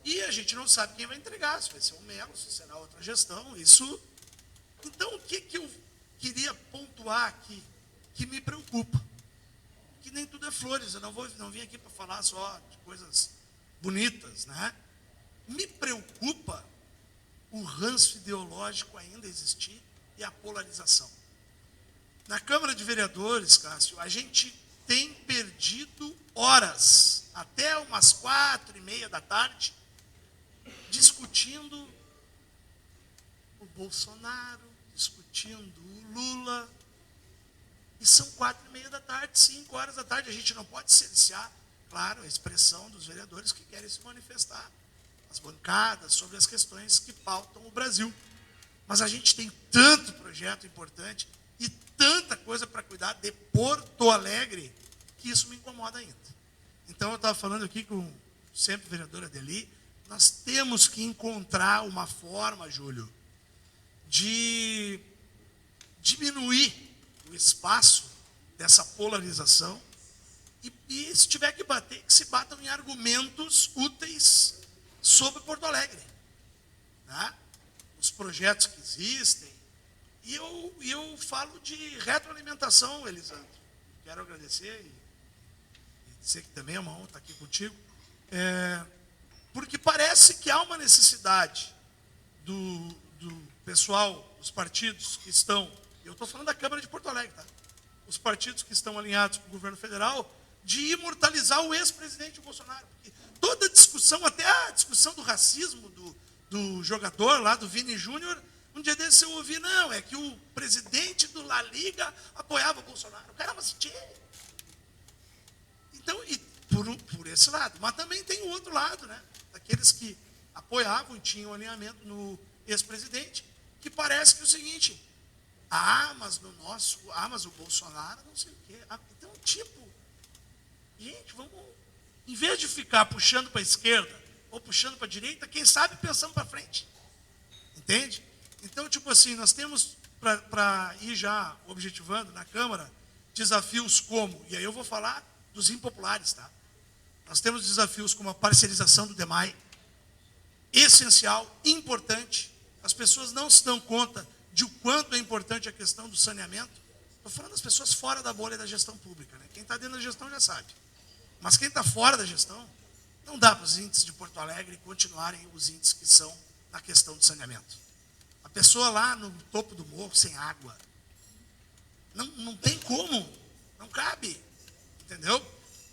E a gente não sabe quem vai entregar, se vai ser o Melo, se será outra gestão, isso. Então, o que eu queria pontuar aqui, que me preocupa? Que nem tudo é flores, eu não vim aqui para falar só de coisas bonitas, né? Me preocupa o ranço ideológico ainda existir e a polarização. Na Câmara de Vereadores, Cássio, a gente tem perdido horas, até umas 4:30 da tarde, discutindo o Bolsonaro, discutindo o Lula. E são 4:30 da tarde, 5 horas da tarde. A gente não pode cercear, claro, a expressão dos vereadores que querem se manifestar, as bancadas, sobre as questões que pautam o Brasil. Mas a gente tem tanto projeto importante e tanta coisa para cuidar de Porto Alegre, que isso me incomoda ainda. Então, eu estava falando aqui com sempre o vereador Adeli, nós temos que encontrar uma forma, Júlio, de diminuir o espaço dessa polarização e se tiver que bater, que se batam em argumentos úteis sobre Porto Alegre, né? Os projetos que existem. E eu falo de retroalimentação, Elisandro. Quero agradecer e dizer que também, irmão, está aqui contigo. Porque parece que há uma necessidade do pessoal, dos partidos que estão, eu estou falando da Câmara de Porto Alegre, tá? Os partidos que estão alinhados com o governo federal, de imortalizar o ex-presidente Bolsonaro. Porque toda discussão, até a discussão do racismo do jogador lá, do Vini Júnior, um dia desse eu ouvi, não, é que o presidente do La Liga apoiava o Bolsonaro. O cara, mas então, e por esse lado. Mas também tem o outro lado, né? Daqueles que apoiavam e tinham alinhamento no ex-presidente, que parece que é o seguinte, mas o Bolsonaro, não sei o quê. Então, gente, vamos, em vez de ficar puxando para a esquerda ou puxando para a direita, quem sabe pensando para frente. Entende? Então, assim, nós temos, para ir já objetivando na Câmara, desafios como, e aí eu vou falar dos impopulares, tá? Nós temos desafios como a parcerização do DEMAI, essencial, importante. As pessoas não se dão conta de o quanto é importante a questão do saneamento. Estou falando das pessoas fora da bolha da gestão pública, né? Quem está dentro da gestão já sabe. Mas quem está fora da gestão, não dá para os índices de Porto Alegre continuarem os índices que são na questão do saneamento. A pessoa lá no topo do morro, sem água, não tem como, não cabe, entendeu?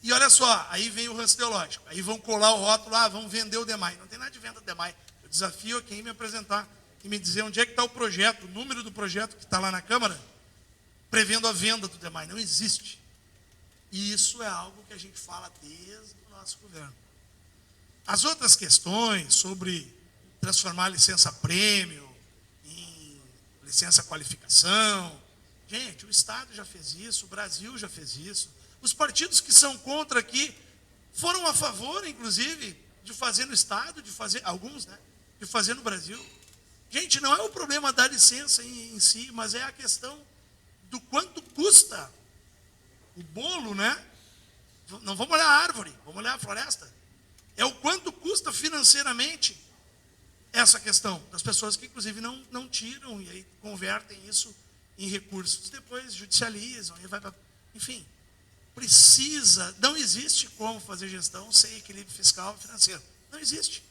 E olha só, aí vem o ranço ideológico, aí vão colar o rótulo, vão vender o DEMAI. Não tem nada de venda do DEMAI. Eu desafio a quem me apresentar e me dizer onde é que está o projeto, o número do projeto que está lá na Câmara, prevendo a venda do DEMAI. Não existe. E isso é algo que a gente fala desde o nosso governo. As outras questões sobre transformar a licença-prêmio em licença-qualificação, gente, o Estado já fez isso, o Brasil já fez isso. Os partidos que são contra aqui foram a favor, inclusive, de fazer no Estado, de fazer, alguns, né, de fazer no Brasil. Gente, não é o problema da licença em si, mas é a questão do quanto custa o bolo, né? Não vamos olhar a árvore, vamos olhar a floresta. É o quanto custa financeiramente essa questão das pessoas que, inclusive, não tiram e aí convertem isso em recursos. Depois judicializam, e vai para... Enfim, não existe como fazer gestão sem equilíbrio fiscal e financeiro. Não existe.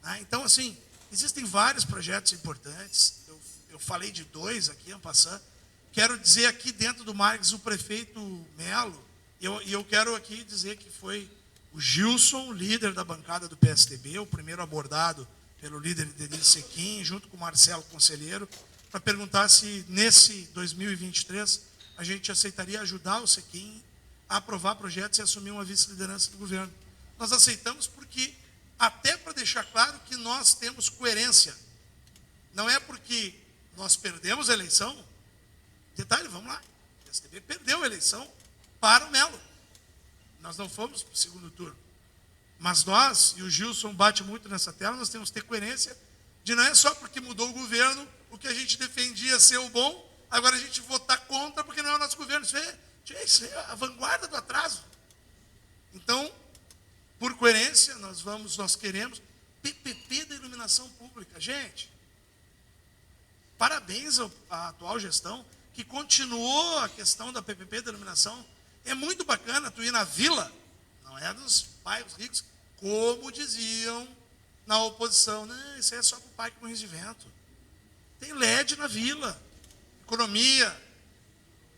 Né? Então, assim, existem vários projetos importantes. Eu falei de 2 aqui, en passant. Quero dizer aqui dentro do Marques o prefeito Melo, e eu quero aqui dizer que foi o Gilson, líder da bancada do PSDB, o primeiro abordado pelo líder Denilson Sequim, junto com o Marcelo Conselheiro, para perguntar se nesse 2023 a gente aceitaria ajudar o Sequim a aprovar projetos e assumir uma vice-liderança do governo. Nós aceitamos porque, até para deixar claro que nós temos coerência. Não é porque nós perdemos a eleição. Detalhe, vamos lá. O PSDB perdeu a eleição para o Melo. Nós não fomos para o segundo turno. Mas nós, e o Gilson bate muito nessa tela, nós temos que ter coerência de não é só porque mudou o governo, o que a gente defendia ser o bom, agora a gente votar contra porque não é o nosso governo. Isso é a vanguarda do atraso. Então, por coerência, nós queremos PPP da iluminação pública. Gente, parabéns à atual gestão, que continuou a questão da PPP da iluminação. É muito bacana tu ir na vila, não é dos bairros ricos, como diziam na oposição. Não, isso aí é só para o Parque Morrinhos de Vento. Tem LED na vila, economia,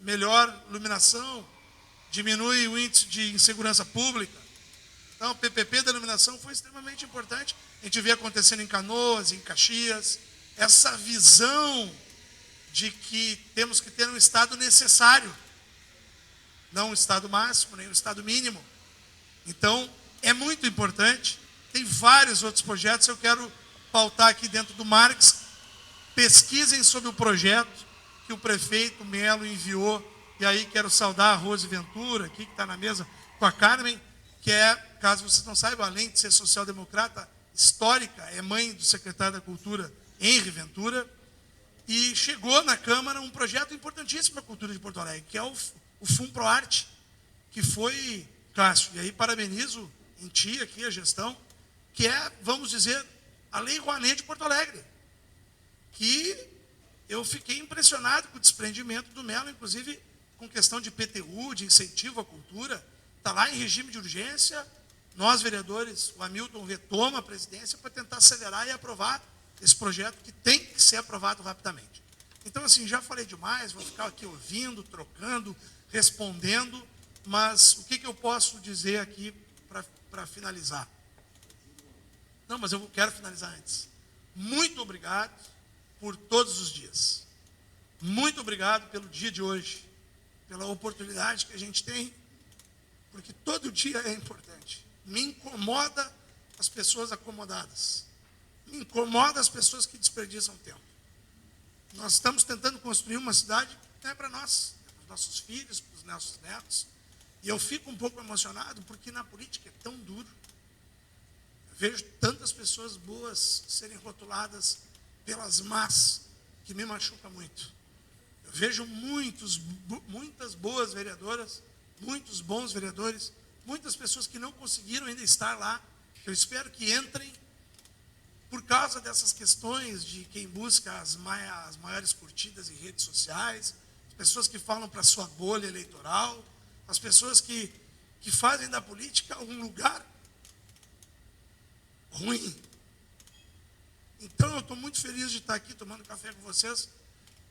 melhor iluminação, diminui o índice de insegurança pública. Então, o PPP da iluminação foi extremamente importante. A gente vê acontecendo em Canoas, em Caxias, essa visão de que temos que ter um estado necessário, não um estado máximo, nem um estado mínimo. Então, é muito importante. Tem vários outros projetos, eu quero pautar aqui dentro do Marques. Pesquisem sobre o projeto que o prefeito Melo enviou, e aí quero saudar a Rose Ventura, aqui que está na mesa com a Carmen, que é, caso vocês não saibam, além de ser social-democrata histórica, é mãe do secretário da Cultura, Henri Ventura, e chegou na Câmara um projeto importantíssimo para a cultura de Porto Alegre, que é o FUNPROARTE, que foi, Cássio, e aí parabenizo em ti aqui a gestão, que é, vamos dizer, a Lei Rouanet de Porto Alegre, que eu fiquei impressionado com o desprendimento do Melo, inclusive com questão de PTU, de incentivo à cultura, está lá em regime de urgência. Nós, vereadores, o Hamilton retoma a presidência para tentar acelerar e aprovar esse projeto que tem que ser aprovado rapidamente. Então, assim, já falei demais, vou ficar aqui ouvindo, trocando, respondendo, mas o que eu posso dizer aqui para finalizar? Não, mas eu quero finalizar antes. Muito obrigado por todos os dias. Muito obrigado pelo dia de hoje, pela oportunidade que a gente tem, porque todo dia é importante. Me incomoda as pessoas acomodadas. Me incomoda as pessoas que desperdiçam tempo. Nós estamos tentando construir uma cidade que não é para nós, é para os nossos filhos, para os nossos netos. E eu fico um pouco emocionado porque na política é tão duro. Eu vejo tantas pessoas boas serem rotuladas pelas más, que me machuca muito. Eu vejo muitas boas vereadoras, muitos bons vereadores, muitas pessoas que não conseguiram ainda estar lá. Eu espero que entrem por causa dessas questões de quem busca as maiores curtidas em redes sociais, as pessoas que falam para a sua bolha eleitoral, as pessoas que fazem da política um lugar ruim. Então, eu estou muito feliz de estar aqui tomando café com vocês,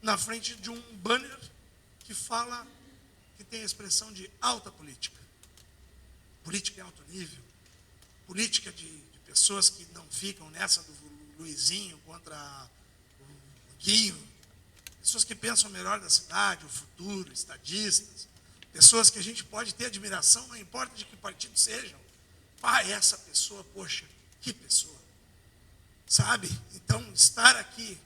na frente de um banner que fala, que tem a expressão de alta política. Política em alto nível, política de pessoas que não ficam nessa do Luizinho contra o Guinho, pessoas que pensam melhor da cidade, o futuro, estadistas, pessoas que a gente pode ter admiração, não importa de que partido sejam. Essa pessoa, poxa, que pessoa. Sabe? Então, estar aqui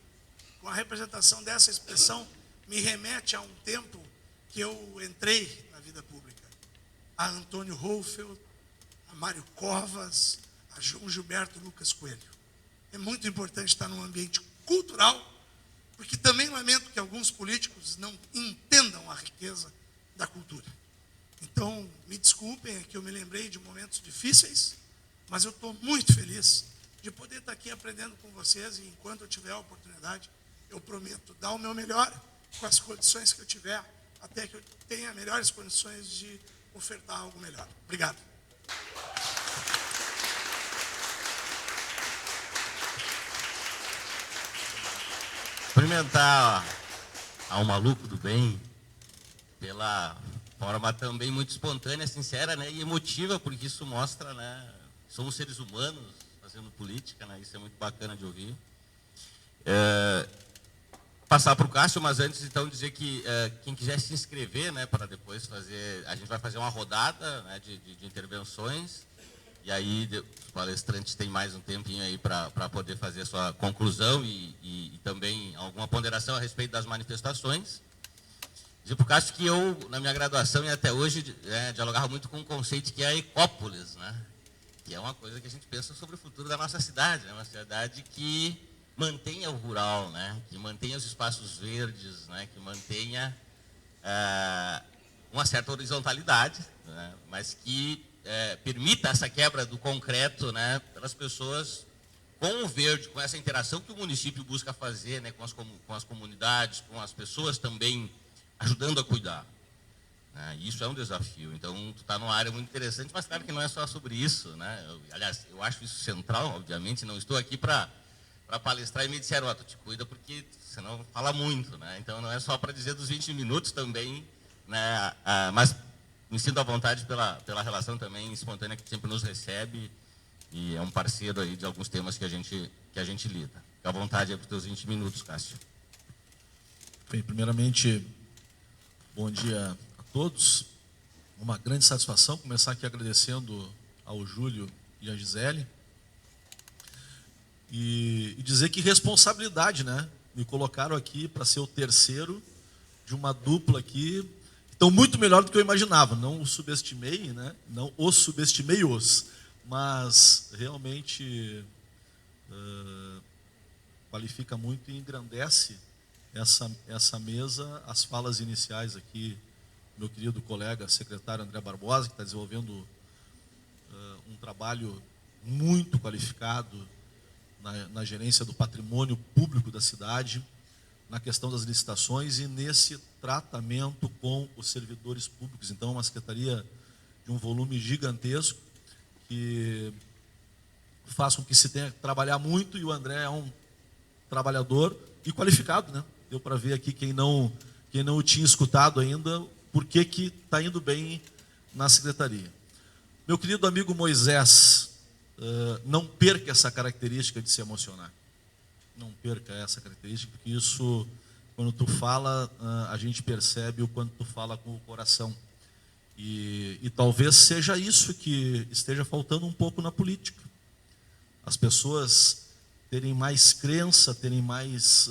com a representação dessa expressão me remete a um tempo que eu entrei na vida pública. A Antônio Hohlfeld, a Mário Covas, a João Gilberto Lucas Coelho. É muito importante estar num ambiente cultural, porque também lamento que alguns políticos não entendam a riqueza da cultura. Então, me desculpem, é que eu me lembrei de momentos difíceis, mas eu estou muito feliz de poder estar aqui aprendendo com vocês, e enquanto eu tiver a oportunidade, eu prometo dar o meu melhor com as condições que eu tiver, até que eu tenha melhores condições de ofertar algo melhor. Obrigado. Cumprimentar ao maluco do bem pela forma também muito espontânea, sincera, né, e emotiva, porque isso mostra, né, somos seres humanos fazendo política, né, isso é muito bacana de ouvir. Passar para o Cássio, mas antes então dizer que quem quiser se inscrever, né, para depois fazer, a gente vai fazer uma rodada, né, de intervenções, e aí os palestrantes têm mais um tempinho aí para poder fazer a sua conclusão e também alguma ponderação a respeito das manifestações. Dizer para o Cássio que eu, na minha graduação e até hoje, dialogava muito com um conceito que é a ecópolis, né, que é uma coisa que a gente pensa sobre o futuro da nossa cidade, né, uma cidade que mantenha o rural, né, que mantenha os espaços verdes, né, que mantenha uma certa horizontalidade, né, mas que permita essa quebra do concreto, né, pelas pessoas com o verde, com essa interação que o município busca fazer, né, com as comunidades, com as pessoas também ajudando a cuidar. Né, isso é um desafio. Então, tu está numa área muito interessante, mas claro que não é só sobre isso, né? Aliás, eu acho isso central, obviamente, não estou aqui para palestrar e me disseram, tu te cuida porque senão fala muito, né? Então não é só para dizer dos 20 minutos também, né? Mas me sinto à vontade pela relação também espontânea que sempre nos recebe e é um parceiro aí de alguns temas que a gente lida. Fica à vontade aí para os teus 20 minutos, Cássio. Bem, primeiramente, bom dia a todos. Uma grande satisfação começar aqui agradecendo ao Júlio e à Gisele. E dizer que responsabilidade, né? Me colocaram aqui para ser o terceiro de uma dupla aqui. Então, muito melhor do que eu imaginava. Não o subestimei, né? Não os subestimei-os. Mas, realmente, qualifica muito e engrandece essa mesa, as falas iniciais aqui, meu querido colega secretário André Barbosa, que está desenvolvendo um trabalho muito qualificado na gerência do patrimônio público da cidade, na questão das licitações e nesse tratamento com os servidores públicos. Então, é uma secretaria de um volume gigantesco que faz com que se tenha que trabalhar muito, e o André é um trabalhador e qualificado, né? Deu para ver aqui quem não o tinha escutado ainda, por que está indo bem na secretaria. Meu querido amigo Moisés, não perca essa característica de se emocionar. Não perca essa característica, porque isso, quando tu fala, a gente percebe o quanto tu fala com o coração. E talvez seja isso que esteja faltando um pouco na política. As pessoas terem mais crença, terem mais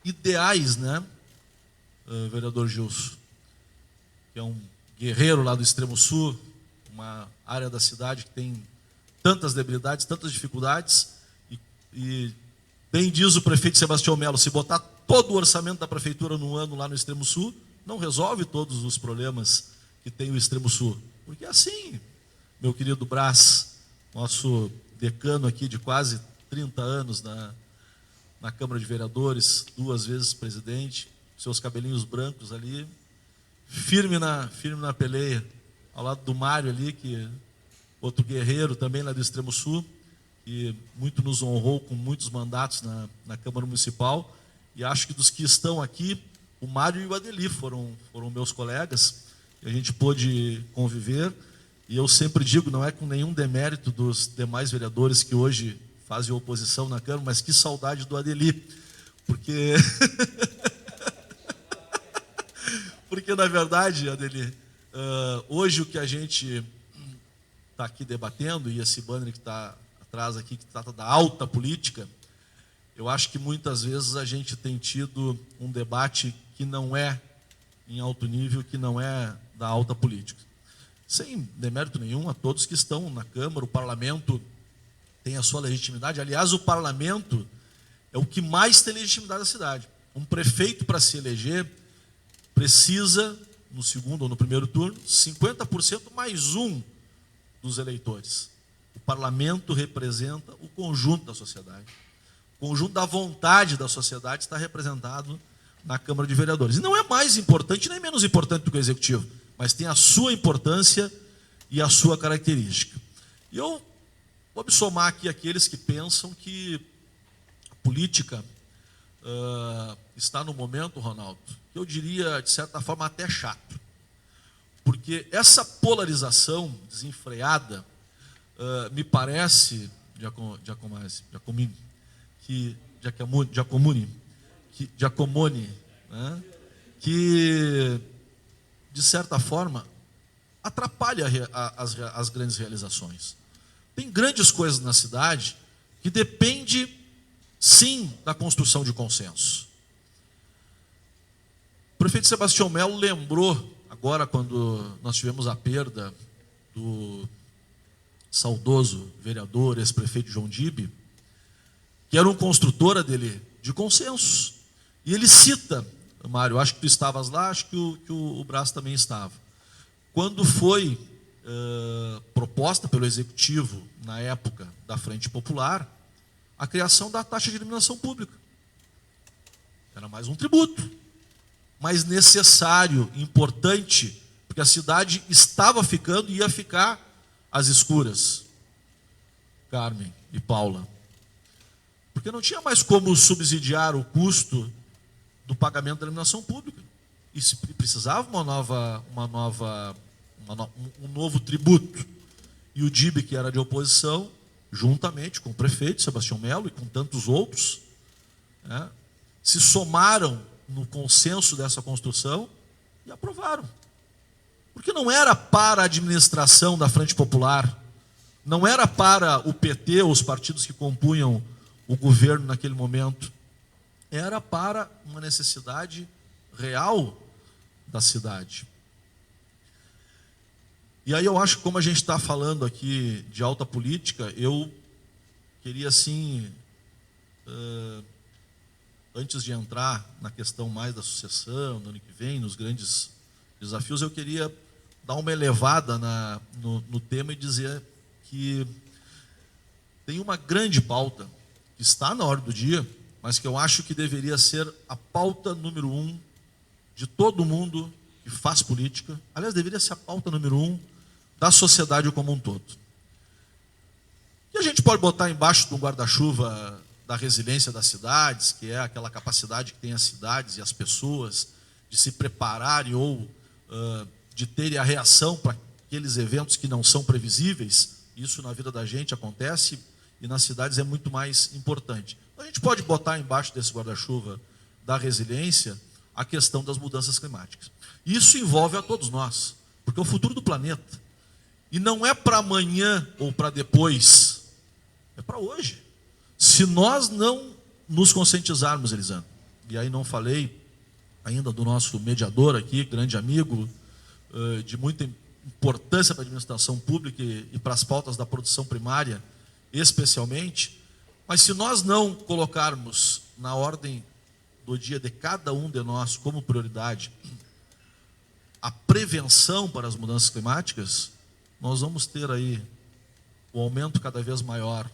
ideais, né? Vereador Gilson, que é um guerreiro lá do extremo sul, uma área da cidade que tem tantas debilidades, tantas dificuldades, e bem diz o prefeito Sebastião Melo, se botar todo o orçamento da prefeitura no ano lá no extremo sul, não resolve todos os problemas que tem o extremo sul. Porque é assim, meu querido Brás, nosso decano aqui de quase 30 anos na Câmara de Vereadores, 2 vezes presidente, seus cabelinhos brancos ali, firme na peleia, ao lado do Mário ali, que outro guerreiro também lá do extremo sul, que muito nos honrou com muitos mandatos na Câmara Municipal, e acho que dos que estão aqui, o Mário e o Adeli foram meus colegas, e a gente pôde conviver, e eu sempre digo, não é com nenhum demérito dos demais vereadores que hoje fazem oposição na Câmara, mas que saudade do Adeli, porque porque na verdade, Adeli, hoje o que a gente está aqui debatendo, e esse banner que está atrás aqui, que trata da alta política, eu acho que muitas vezes a gente tem tido um debate que não é em alto nível, que não é da alta política. Sem demérito nenhum a todos que estão na Câmara, o Parlamento tem a sua legitimidade. Aliás, o Parlamento é o que mais tem legitimidade na cidade. Um prefeito, para se eleger, precisa, no segundo ou no primeiro turno, 50% mais um dos eleitores. O Parlamento representa o conjunto da sociedade. O conjunto da vontade da sociedade está representado na Câmara de Vereadores. E não é mais importante nem menos importante do que o Executivo, mas tem a sua importância e a sua característica. E eu vou me somar aqui àqueles que pensam que a política está no momento, Ronaldo, que eu diria, de certa forma, até chato. Porque essa polarização desenfreada, me parece, Giacomoni, né, que, de certa forma, atrapalha as grandes realizações. Tem grandes coisas na cidade que depende, sim, da construção de consenso. O prefeito Sebastião Melo lembrou, agora quando nós tivemos a perda do saudoso vereador, ex-prefeito João Dibe, que era um construtora dele de consensos. E ele cita, Mário, acho que tu estavas lá, acho que o Brás também estava. Quando foi proposta pelo Executivo, na época da Frente Popular, a criação da taxa de iluminação pública. Era mais um tributo, mas necessário, importante, porque a cidade estava ficando e ia ficar às escuras. Carmen e Paula. Porque não tinha mais como subsidiar o custo do pagamento da iluminação pública. E se precisava um novo tributo. E o Dibe, que era de oposição, juntamente com o prefeito Sebastião Melo e com tantos outros, né, se somaram no consenso dessa construção e aprovaram. Porque não era para a administração da Frente Popular, não era para o PT ou os partidos que compunham o governo naquele momento, era para uma necessidade real da cidade. E aí eu acho que, como a gente está falando aqui de alta política, eu queria, assim, antes de entrar na questão mais da sucessão, no ano que vem, nos grandes desafios, eu queria dar uma elevada no tema e dizer que tem uma grande pauta que está na ordem do dia, mas que eu acho que deveria ser a pauta número 1 de todo mundo que faz política. Aliás, deveria ser a pauta número 1 da sociedade como um todo. E a gente pode botar embaixo do guarda-chuva da resiliência das cidades, que é aquela capacidade que tem as cidades e as pessoas de se prepararem ou de terem a reação para aqueles eventos que não são previsíveis. Isso na vida da gente acontece e nas cidades é muito mais importante. A gente pode botar embaixo desse guarda-chuva da resiliência a questão das mudanças climáticas. Isso envolve a todos nós, porque é o futuro do planeta. E não é para amanhã ou para depois, é para hoje. Se nós não nos conscientizarmos, Elisandro, e aí não falei ainda do nosso mediador aqui, grande amigo, de muita importância para a administração pública e para as pautas da produção primária, especialmente, mas se nós não colocarmos na ordem do dia de cada um de nós como prioridade a prevenção para as mudanças climáticas, nós vamos ter aí o aumento cada vez maior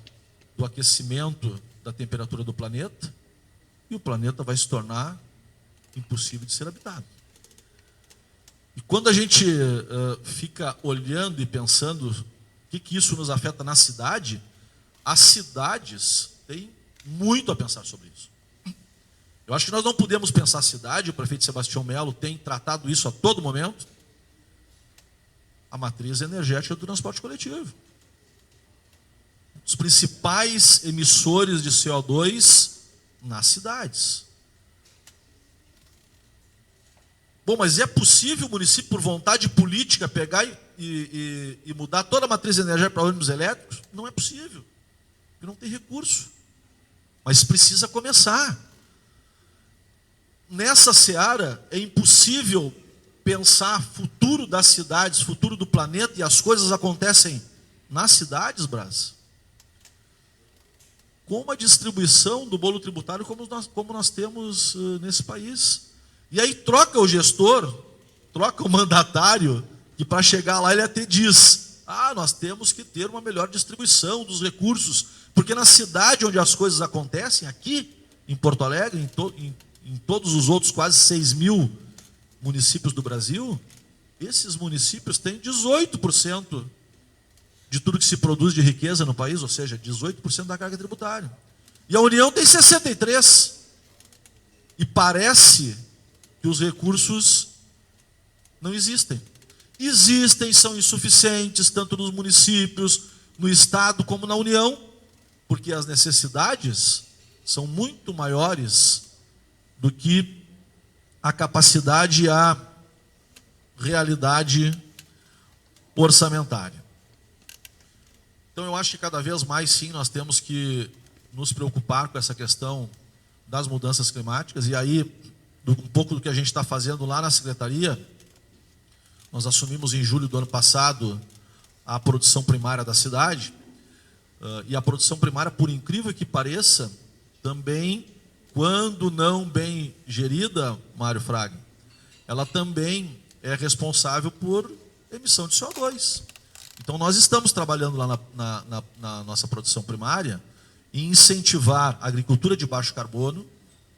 do aquecimento da temperatura do planeta e o planeta vai se tornar impossível de ser habitado. E quando a gente fica olhando e pensando o que isso nos afeta na cidade, as cidades têm muito a pensar sobre isso. Eu acho que nós não podemos pensar a cidade, o prefeito Sebastião Melo tem tratado isso a todo momento, a matriz energética do transporte coletivo. Os principais emissores de CO2 nas cidades. Bom, mas é possível o município, por vontade política, pegar e mudar toda a matriz energética para ônibus elétricos? Não é possível, porque não tem recurso. Mas precisa começar. Nessa seara, é impossível pensar futuro das cidades, futuro do planeta, e as coisas acontecem nas cidades, Brás, com uma distribuição do bolo tributário como nós temos nesse país. E aí troca o gestor, troca o mandatário, que para chegar lá ele até diz, nós temos que ter uma melhor distribuição dos recursos, porque na cidade onde as coisas acontecem, aqui em Porto Alegre, em todos os outros quase 6 mil municípios do Brasil, esses municípios têm 18% de tudo que se produz de riqueza no país, ou seja, 18% da carga tributária. E a União tem 63%. E parece que os recursos não existem. Existem, são insuficientes, tanto nos municípios, no Estado, como na União, porque as necessidades são muito maiores do que a capacidade e a realidade orçamentária. Então, eu acho que cada vez mais, sim, nós temos que nos preocupar com essa questão das mudanças climáticas, e aí, um pouco do que a gente está fazendo lá na Secretaria, nós assumimos em julho do ano passado a produção primária da cidade, e a produção primária, por incrível que pareça, também, quando não bem gerida, Mário Fraga, ela também é responsável por emissão de CO2. Então, nós estamos trabalhando lá na nossa produção primária e incentivar a agricultura de baixo carbono,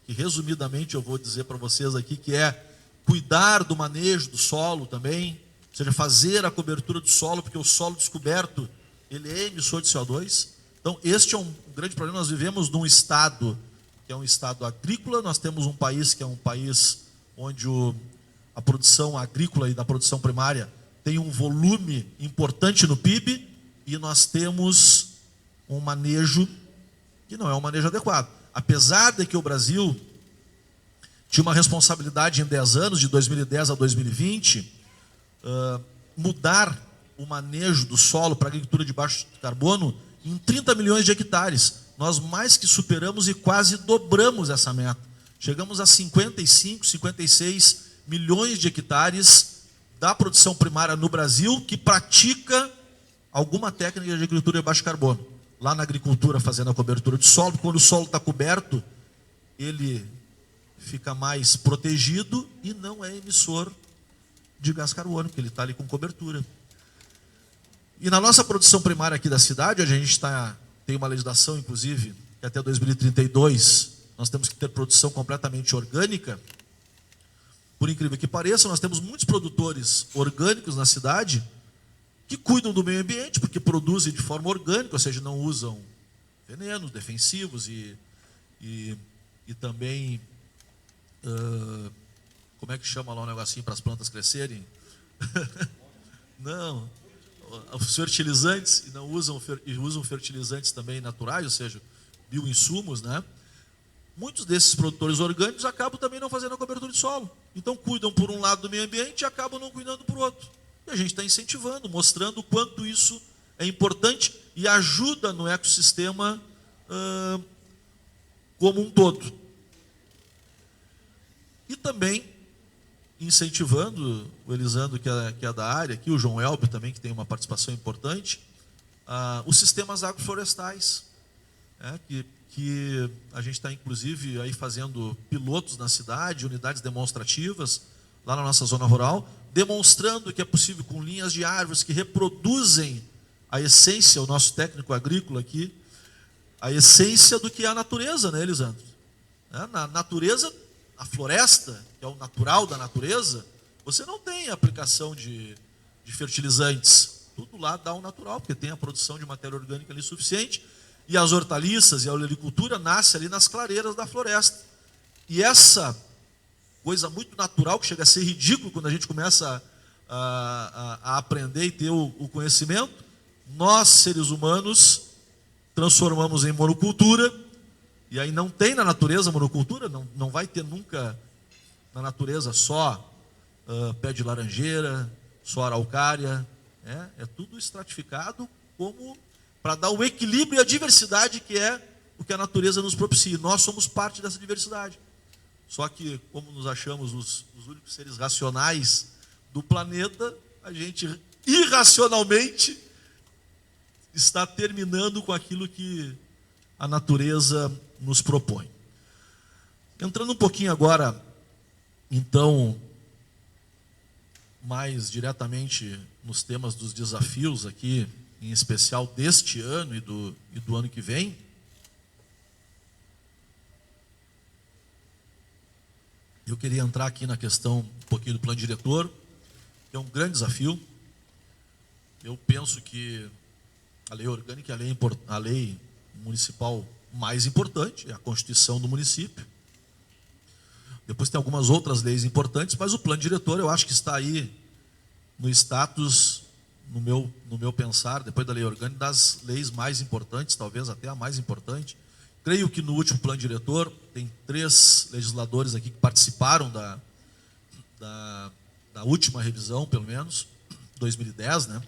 que resumidamente eu vou dizer para vocês aqui que é cuidar do manejo do solo também, ou seja, fazer a cobertura do solo, porque o solo descoberto, ele é emissor de CO2. Então, este é um grande problema. Nós vivemos num estado que é um estado agrícola, nós temos um país que é um país onde a produção agrícola e da produção primária tem um volume importante no PIB, e nós temos um manejo que não é um manejo adequado. Apesar de que o Brasil tinha uma responsabilidade em 10 anos, de 2010 a 2020, mudar o manejo do solo para a agricultura de baixo carbono em 30 milhões de hectares. Nós mais que superamos e quase dobramos essa meta. Chegamos a 55, 56 milhões de hectares da produção primária no Brasil que pratica alguma técnica de agricultura de baixo carbono. Lá na agricultura, fazendo a cobertura de solo, quando o solo está coberto, ele fica mais protegido e não é emissor de gás carbônico, porque ele está ali com cobertura. E na nossa produção primária aqui da cidade, a gente tem uma legislação, inclusive, que até 2032 nós temos que ter produção completamente orgânica. Por incrível que pareça, nós temos muitos produtores orgânicos na cidade que cuidam do meio ambiente, porque produzem de forma orgânica, ou seja, não usam venenos, defensivos e também, como é que chama lá o negocinho para as plantas crescerem? Não, os fertilizantes, e usam fertilizantes também naturais, ou seja, bioinsumos, né? Muitos desses produtores orgânicos acabam também não fazendo a cobertura de solo. Então, cuidam por um lado do meio ambiente e acabam não cuidando por outro. E a gente está incentivando, mostrando o quanto isso é importante e ajuda no ecossistema como um todo. E também incentivando, o Elisandro, que é da área, aqui, o João Elber também, que tem uma participação importante, os sistemas agroflorestais, que a gente está, inclusive, aí fazendo pilotos na cidade, unidades demonstrativas, lá na nossa zona rural, demonstrando que é possível, com linhas de árvores que reproduzem a essência, o nosso técnico agrícola aqui, a essência do que é a natureza, né, Elisandro? Na natureza, a floresta, que é o natural da natureza, você não tem aplicação de fertilizantes. Tudo lá dá o natural, porque tem a produção de matéria orgânica ali suficiente, e as hortaliças e a olericultura nascem ali nas clareiras da floresta. E essa coisa muito natural, que chega a ser ridículo quando a gente começa a aprender e ter o conhecimento, nós, seres humanos, transformamos em monocultura, e aí não tem na natureza monocultura, não vai ter nunca na natureza só pé de laranjeira, só araucária, é tudo estratificado como para dar o equilíbrio e a diversidade que é o que a natureza nos propicia. Nós somos parte dessa diversidade. Só que, como nos achamos os únicos seres racionais do planeta, a gente irracionalmente está terminando com aquilo que a natureza nos propõe. Entrando um pouquinho agora, então, mais diretamente nos temas dos desafios aqui, em especial deste ano e do ano que vem. Eu queria entrar aqui na questão um pouquinho do plano diretor, que é um grande desafio. Eu penso que a lei orgânica é a lei municipal mais importante, é a Constituição do município. Depois tem algumas outras leis importantes, mas o plano diretor eu acho que está aí no status, no meu pensar, depois da lei orgânica, das leis mais importantes, talvez até a mais importante. Creio que no último plano diretor, tem 3 legisladores aqui que participaram da última revisão, pelo menos, 2010, né?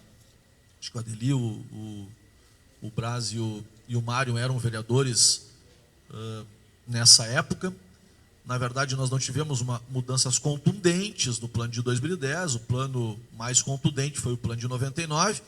Acho que o Adeli, o Braz e o Mário eram vereadores nessa época. Na verdade, nós não tivemos mudanças contundentes no plano de 2010, o plano mais contundente foi o plano de 99,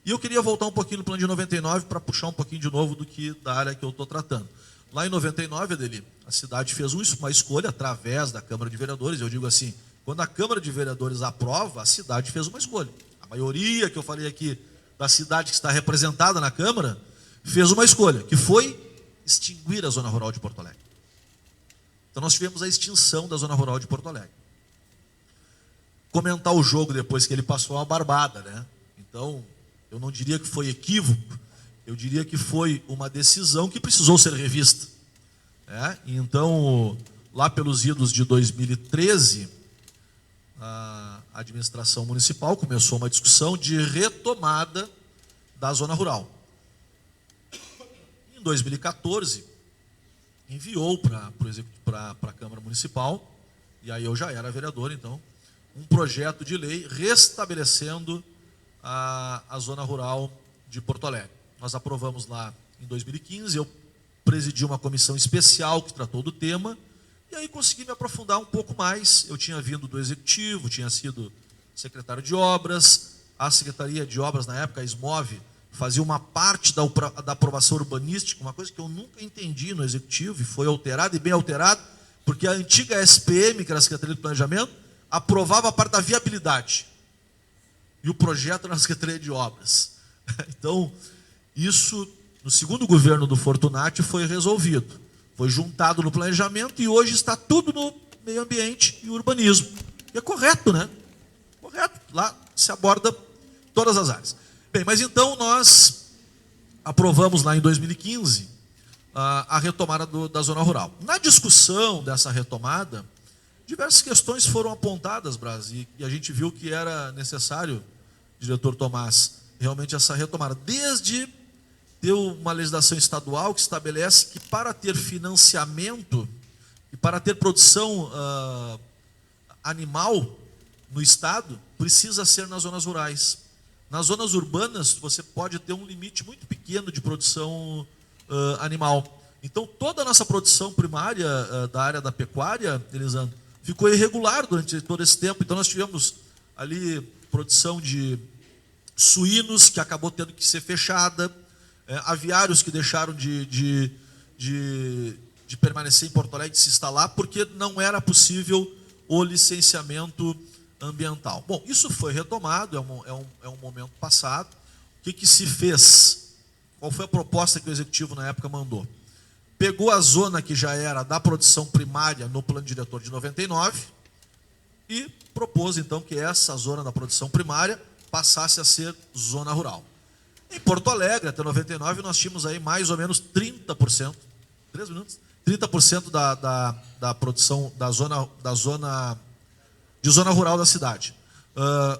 e eu queria voltar um pouquinho no plano de 99 para puxar um pouquinho de novo da área que eu estou tratando. Lá em 99, Adeli, a cidade fez uma escolha através da Câmara de Vereadores, eu digo assim, quando a Câmara de Vereadores aprova, a cidade fez uma escolha. A maioria que eu falei aqui da cidade que está representada na Câmara fez uma escolha, que foi extinguir a Zona Rural de Porto Alegre. Então nós tivemos a extinção da Zona Rural de Porto Alegre. Comentar o jogo depois que ele passou uma barbada, né? Então, eu não diria que foi equívoco, eu diria que foi uma decisão que precisou ser revista. Então, lá pelos idos de 2013, a administração municipal começou uma discussão de retomada da Zona Rural. Em 2014, enviou para a Câmara Municipal, e aí eu já era vereador, então, um projeto de lei restabelecendo a Zona Rural de Porto Alegre. Nós aprovamos lá em 2015, eu presidi uma comissão especial que tratou do tema, e aí consegui me aprofundar um pouco mais. Eu tinha vindo do Executivo, tinha sido secretário de Obras, a Secretaria de Obras, na época, a SMOV, fazia uma parte da aprovação urbanística, uma coisa que eu nunca entendi no Executivo, e foi alterado, e bem alterado, porque a antiga SPM, que era a Secretaria de Planejamento, aprovava a parte da viabilidade. E o projeto era na Secretaria de Obras. Então, isso, no segundo governo do Fortunati, foi resolvido. Foi juntado no planejamento e hoje está tudo no meio ambiente e urbanismo. E é correto, né? Correto. Lá se aborda todas as áreas. Bem, mas então nós aprovamos lá em 2015 a retomada da Zona Rural. Na discussão dessa retomada, diversas questões foram apontadas, Braz, e a gente viu que era necessário, diretor Tomás, realmente essa retomada. Desde ter uma legislação estadual que estabelece que para ter financiamento e para ter produção animal no estado, precisa ser nas zonas rurais. Nas zonas urbanas, você pode ter um limite muito pequeno de produção animal. Então, toda a nossa produção primária da área da pecuária, Elisandro, ficou irregular durante todo esse tempo. Então, nós tivemos ali produção de suínos, que acabou tendo que ser fechada, aviários que deixaram de permanecer em Porto Alegre, de se instalar, porque não era possível o licenciamento ambiental. Bom, isso foi retomado, é um momento passado. O que se fez? Qual foi a proposta que o Executivo na época mandou? Pegou a zona que já era da produção primária no plano diretor de 99 e propôs então que essa zona da produção primária passasse a ser zona rural. Em Porto Alegre, até 99, nós tínhamos aí mais ou menos 30%, 3 minutos, 30% da produção da zona rural da cidade.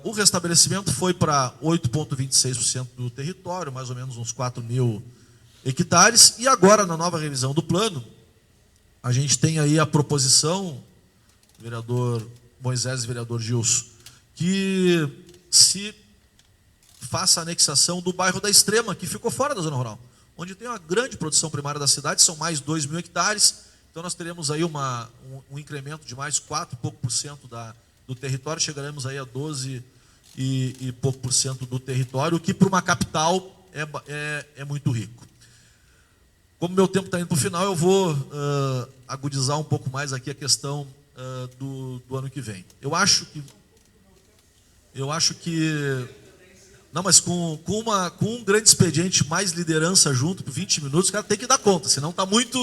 O restabelecimento foi para 8,26% do território, mais ou menos uns 4.000 hectares, e agora, na nova revisão do plano, a gente tem aí a proposição, vereador Moisés e vereador Gilson, que se faça a anexação do bairro da Extrema, que ficou fora da zona rural, onde tem uma grande produção primária da cidade, são mais 2.000 hectares, então nós teremos aí um incremento de mais 4 e pouco por cento do território, chegaremos aí a 12 e pouco por cento do território, o que para uma capital é muito rico. Como meu tempo está indo para o final, eu vou agudizar um pouco mais aqui a questão do ano que vem. Eu acho que não, mas com um grande expediente, mais liderança junto, por 20 minutos, o cara tem que dar conta, senão está muito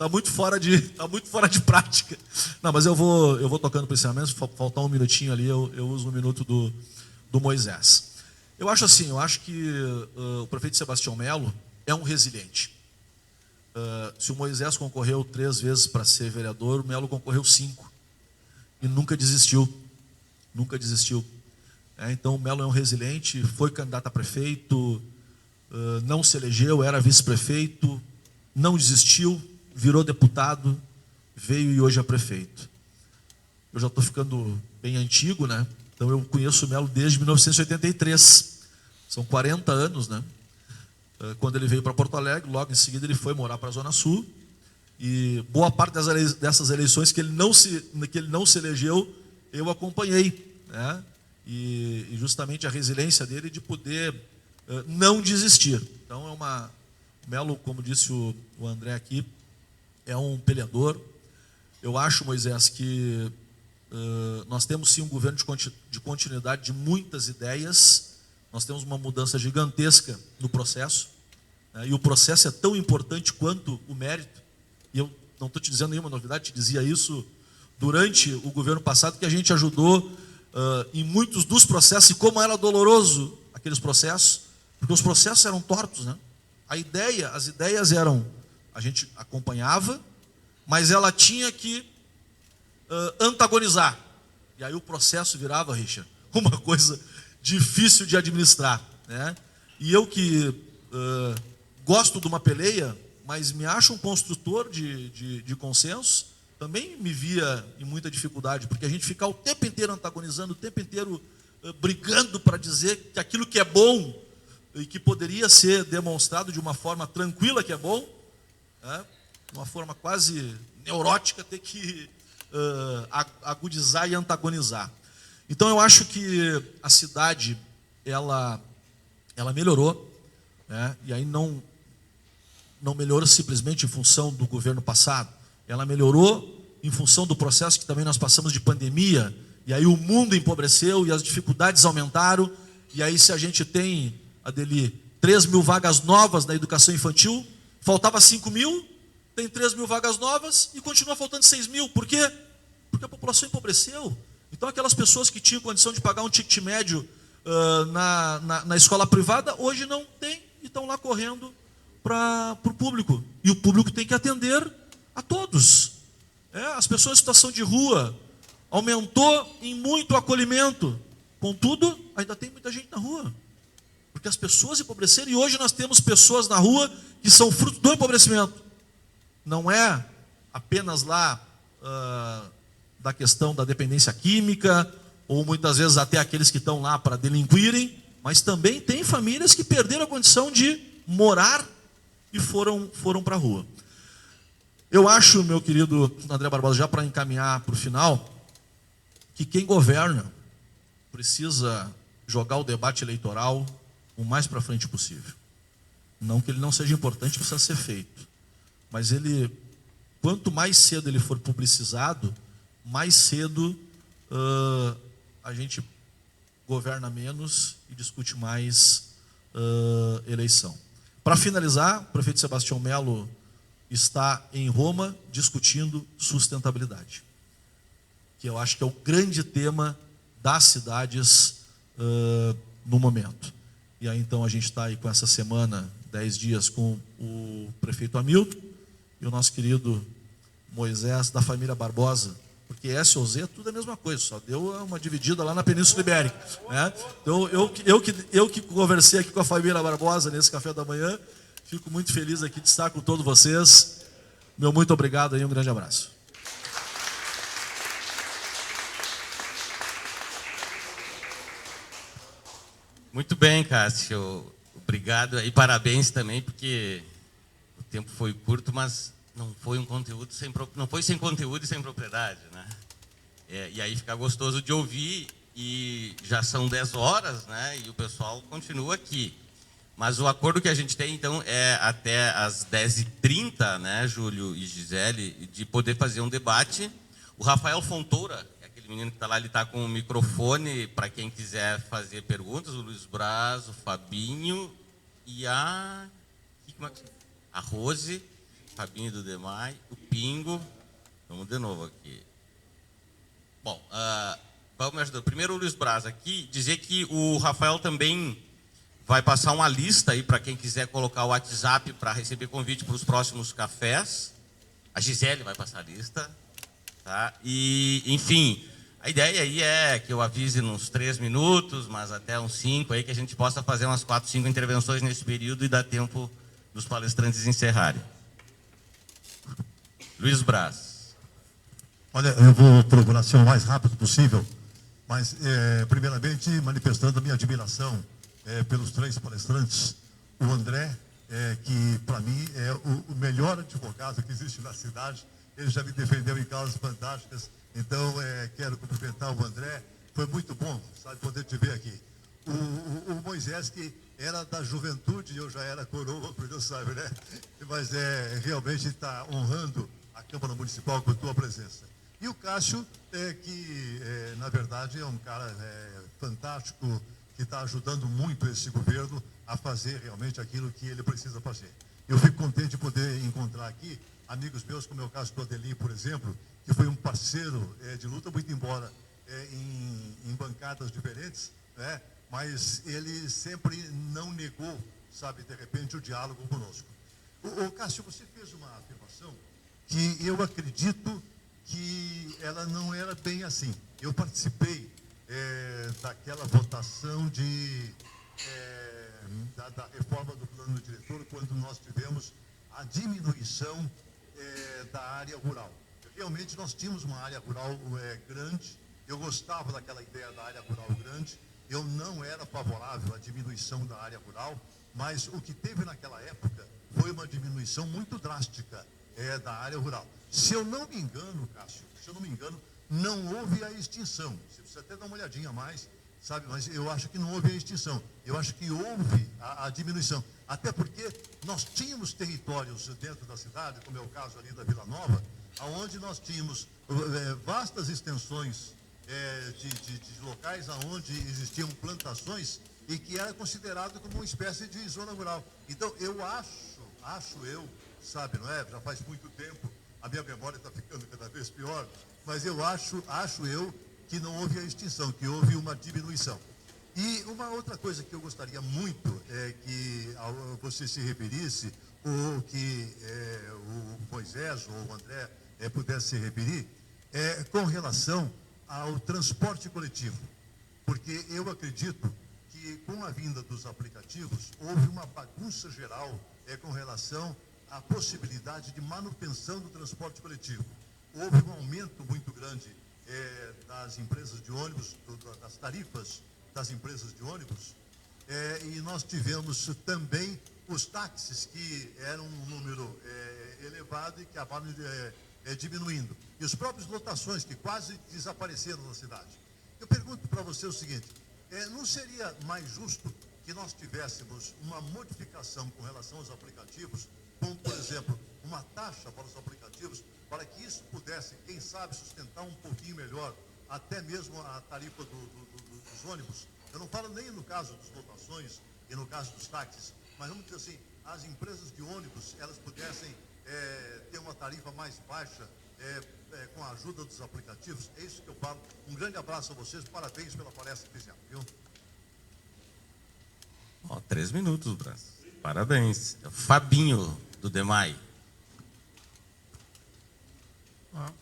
muito fora de prática. Não, mas eu vou tocando para o encerramento. Se faltar um minutinho ali, eu uso um minuto do Moisés. Eu acho que o prefeito Sebastião Melo é um resiliente. Se o Moisés concorreu 3 vezes para ser vereador, o Melo concorreu 5. E nunca desistiu. Então, o Melo é um resiliente, foi candidato a prefeito, não se elegeu, era vice-prefeito, não desistiu, virou deputado, veio e hoje é prefeito. Eu já estou ficando bem antigo, né? Então, eu conheço o Melo desde 1983. São 40 anos, né? Quando ele veio para Porto Alegre, logo em seguida ele foi morar para a Zona Sul. E boa parte dessas eleições que ele não se elegeu, eu acompanhei, né? E justamente a resiliência dele de poder não desistir. Então, o Melo, como disse o André aqui, é um peleador. Eu acho, Moisés, que nós temos sim um governo de continuidade de muitas ideias. Nós temos uma mudança gigantesca no processo, né? E o processo é tão importante quanto o mérito. E eu não estou te dizendo nenhuma novidade, te dizia isso durante o governo passado, que a gente ajudou em muitos dos processos, e como era doloroso aqueles processos, porque os processos eram tortos, né? As ideias eram, a gente acompanhava, mas ela tinha que antagonizar. E aí o processo virava, Richard, uma coisa difícil de administrar, né? E eu que gosto de uma peleia, mas me acho um construtor de consenso, também me via em muita dificuldade, porque a gente ficar o tempo inteiro antagonizando, o tempo inteiro brigando para dizer que aquilo que é bom e que poderia ser demonstrado de uma forma tranquila que é bom, né? De uma forma quase neurótica, ter que agudizar e antagonizar. Então, eu acho que a cidade, ela melhorou, né? E aí não melhorou simplesmente em função do governo passado, ela melhorou em função do processo que também nós passamos de pandemia, e aí o mundo empobreceu e as dificuldades aumentaram, e aí se a gente tem, Adeli, 3 mil vagas novas na educação infantil, faltava 5 mil, tem 3 mil vagas novas e continua faltando 6 mil. Por quê? Porque a população empobreceu. Então, aquelas pessoas que tinham condição de pagar um ticket médio na escola privada, hoje não tem e estão lá correndo para o público. E o público tem que atender a todos. As pessoas em situação de rua, aumentou em muito o acolhimento. Contudo, ainda tem muita gente na rua. Porque as pessoas empobreceram e hoje nós temos pessoas na rua que são fruto do empobrecimento. Não é apenas lá da questão da dependência química, ou muitas vezes até aqueles que estão lá para delinquirem, mas também tem famílias que perderam a condição de morar e foram para a rua. Eu acho, meu querido André Barbosa, já para encaminhar para o final, que quem governa precisa jogar o debate eleitoral o mais para frente possível. Não que ele não seja importante, precisa ser feito. Mas quanto mais cedo ele for publicizado, mais cedo a gente governa menos e discute mais eleição. Para finalizar, o prefeito Sebastião Melo está em Roma discutindo sustentabilidade, que eu acho que é o grande tema das cidades no momento. E aí, então, a gente está aí com essa semana, 10 dias, com o prefeito Hamilton e o nosso querido Moisés, da família Barbosa, porque S ou Z, tudo é a mesma coisa, só deu uma dividida lá na Península Ibérica, né? Então, eu que conversei aqui com a família Barbosa nesse café da manhã, fico muito feliz aqui de estar com todos vocês. Meu muito obrigado e um grande abraço. Muito bem, Cássio. Obrigado e parabéns também, porque o tempo foi curto, mas não foi não foi sem conteúdo e sem propriedade, né? E aí fica gostoso de ouvir, e já são 10 horas, né? E o pessoal continua aqui. Mas o acordo que a gente tem, então, é até às 10h30, né, Júlio e Gisele, de poder fazer um debate. O Rafael Fontoura, aquele menino que está lá, ele está com o microfone para quem quiser fazer perguntas. O Luiz Braz, o Fabinho e a Rose Fabinho do Demai, o Pingo. Vamos de novo aqui. Bom, vamos me ajudar. Primeiro o Luiz Braz aqui, dizer que o Rafael também vai passar uma lista aí para quem quiser colocar o WhatsApp para receber convite para os próximos cafés. A Gisele vai passar a lista. Tá? E, enfim, a ideia aí é que eu avise nos 3 minutos, mas até uns 5 aí, que a gente possa fazer umas 4, 5 intervenções nesse período e dar tempo dos palestrantes encerrarem. Luiz Braz. Olha, eu vou procurar ser o mais rápido possível, mas, primeiramente, manifestando a minha admiração pelos 3 palestrantes. O André, que, para mim, é o melhor advogado que existe na cidade. Ele já me defendeu em causas fantásticas. Então, quero cumprimentar o André. Foi muito bom, sabe, poder te ver aqui. O Moisés, que era da juventude, eu já era coroa, por Deus sabe, né? Mas realmente está honrando a Câmara Municipal com a tua presença. E o Cássio, que, na verdade, é um cara fantástico, que está ajudando muito esse governo a fazer realmente aquilo que ele precisa fazer. Eu fico contente de poder encontrar aqui amigos meus, como é o caso do Adelim, por exemplo, que foi um parceiro de luta, muito embora em bancadas diferentes, né? Mas ele sempre não negou, sabe, de repente, o diálogo conosco. Cássio, você fez uma afirmação que eu acredito que ela não era bem assim. Eu participei daquela votação da reforma do plano diretor, quando nós tivemos a diminuição da área rural. Realmente nós tínhamos uma área rural grande, eu gostava daquela ideia da área rural grande, eu não era favorável à diminuição da área rural, mas o que teve naquela época foi uma diminuição muito drástica da área rural. Se eu não me engano, Cássio, não houve a extinção. Você precisa até dar uma olhadinha a mais, sabe? Mas eu acho que não houve a extinção. Eu acho que houve a diminuição. Até porque nós tínhamos territórios dentro da cidade, como é o caso ali da Vila Nova, onde nós tínhamos vastas extensões de locais onde existiam plantações e que era considerado como uma espécie de zona rural. Então, eu acho eu, sabe, não é? Já faz muito tempo, a minha memória está ficando cada vez pior, mas eu acho eu que não houve a extinção, que houve uma diminuição. E uma outra coisa que eu gostaria muito que você se referisse, ou que o Moisés ou o André pudesse se referir, com relação ao transporte coletivo. Porque eu acredito que com a vinda dos aplicativos, houve uma bagunça geral com relação à possibilidade de manutenção do transporte coletivo. Houve um aumento muito grande das empresas de ônibus, das tarifas das empresas de ônibus, e nós tivemos também os táxis, que eram um número elevado e que acabaram diminuindo. E os próprios lotações, que quase desapareceram na cidade. Eu pergunto para você o seguinte, não seria mais justo que nós tivéssemos uma modificação com relação aos aplicativos, como, por exemplo, uma taxa para os aplicativos, para que isso pudesse, quem sabe, sustentar um pouquinho melhor, até mesmo a tarifa dos ônibus? Eu não falo nem no caso das lotações e no caso dos táxis, mas vamos dizer assim, as empresas de ônibus, elas pudessem ter uma tarifa mais baixa com a ajuda dos aplicativos. É isso que eu falo. Um grande abraço a vocês, parabéns pela palestra que fizeram, viu? 3 minutos, Braz. Parabéns. Fabinho do Demai.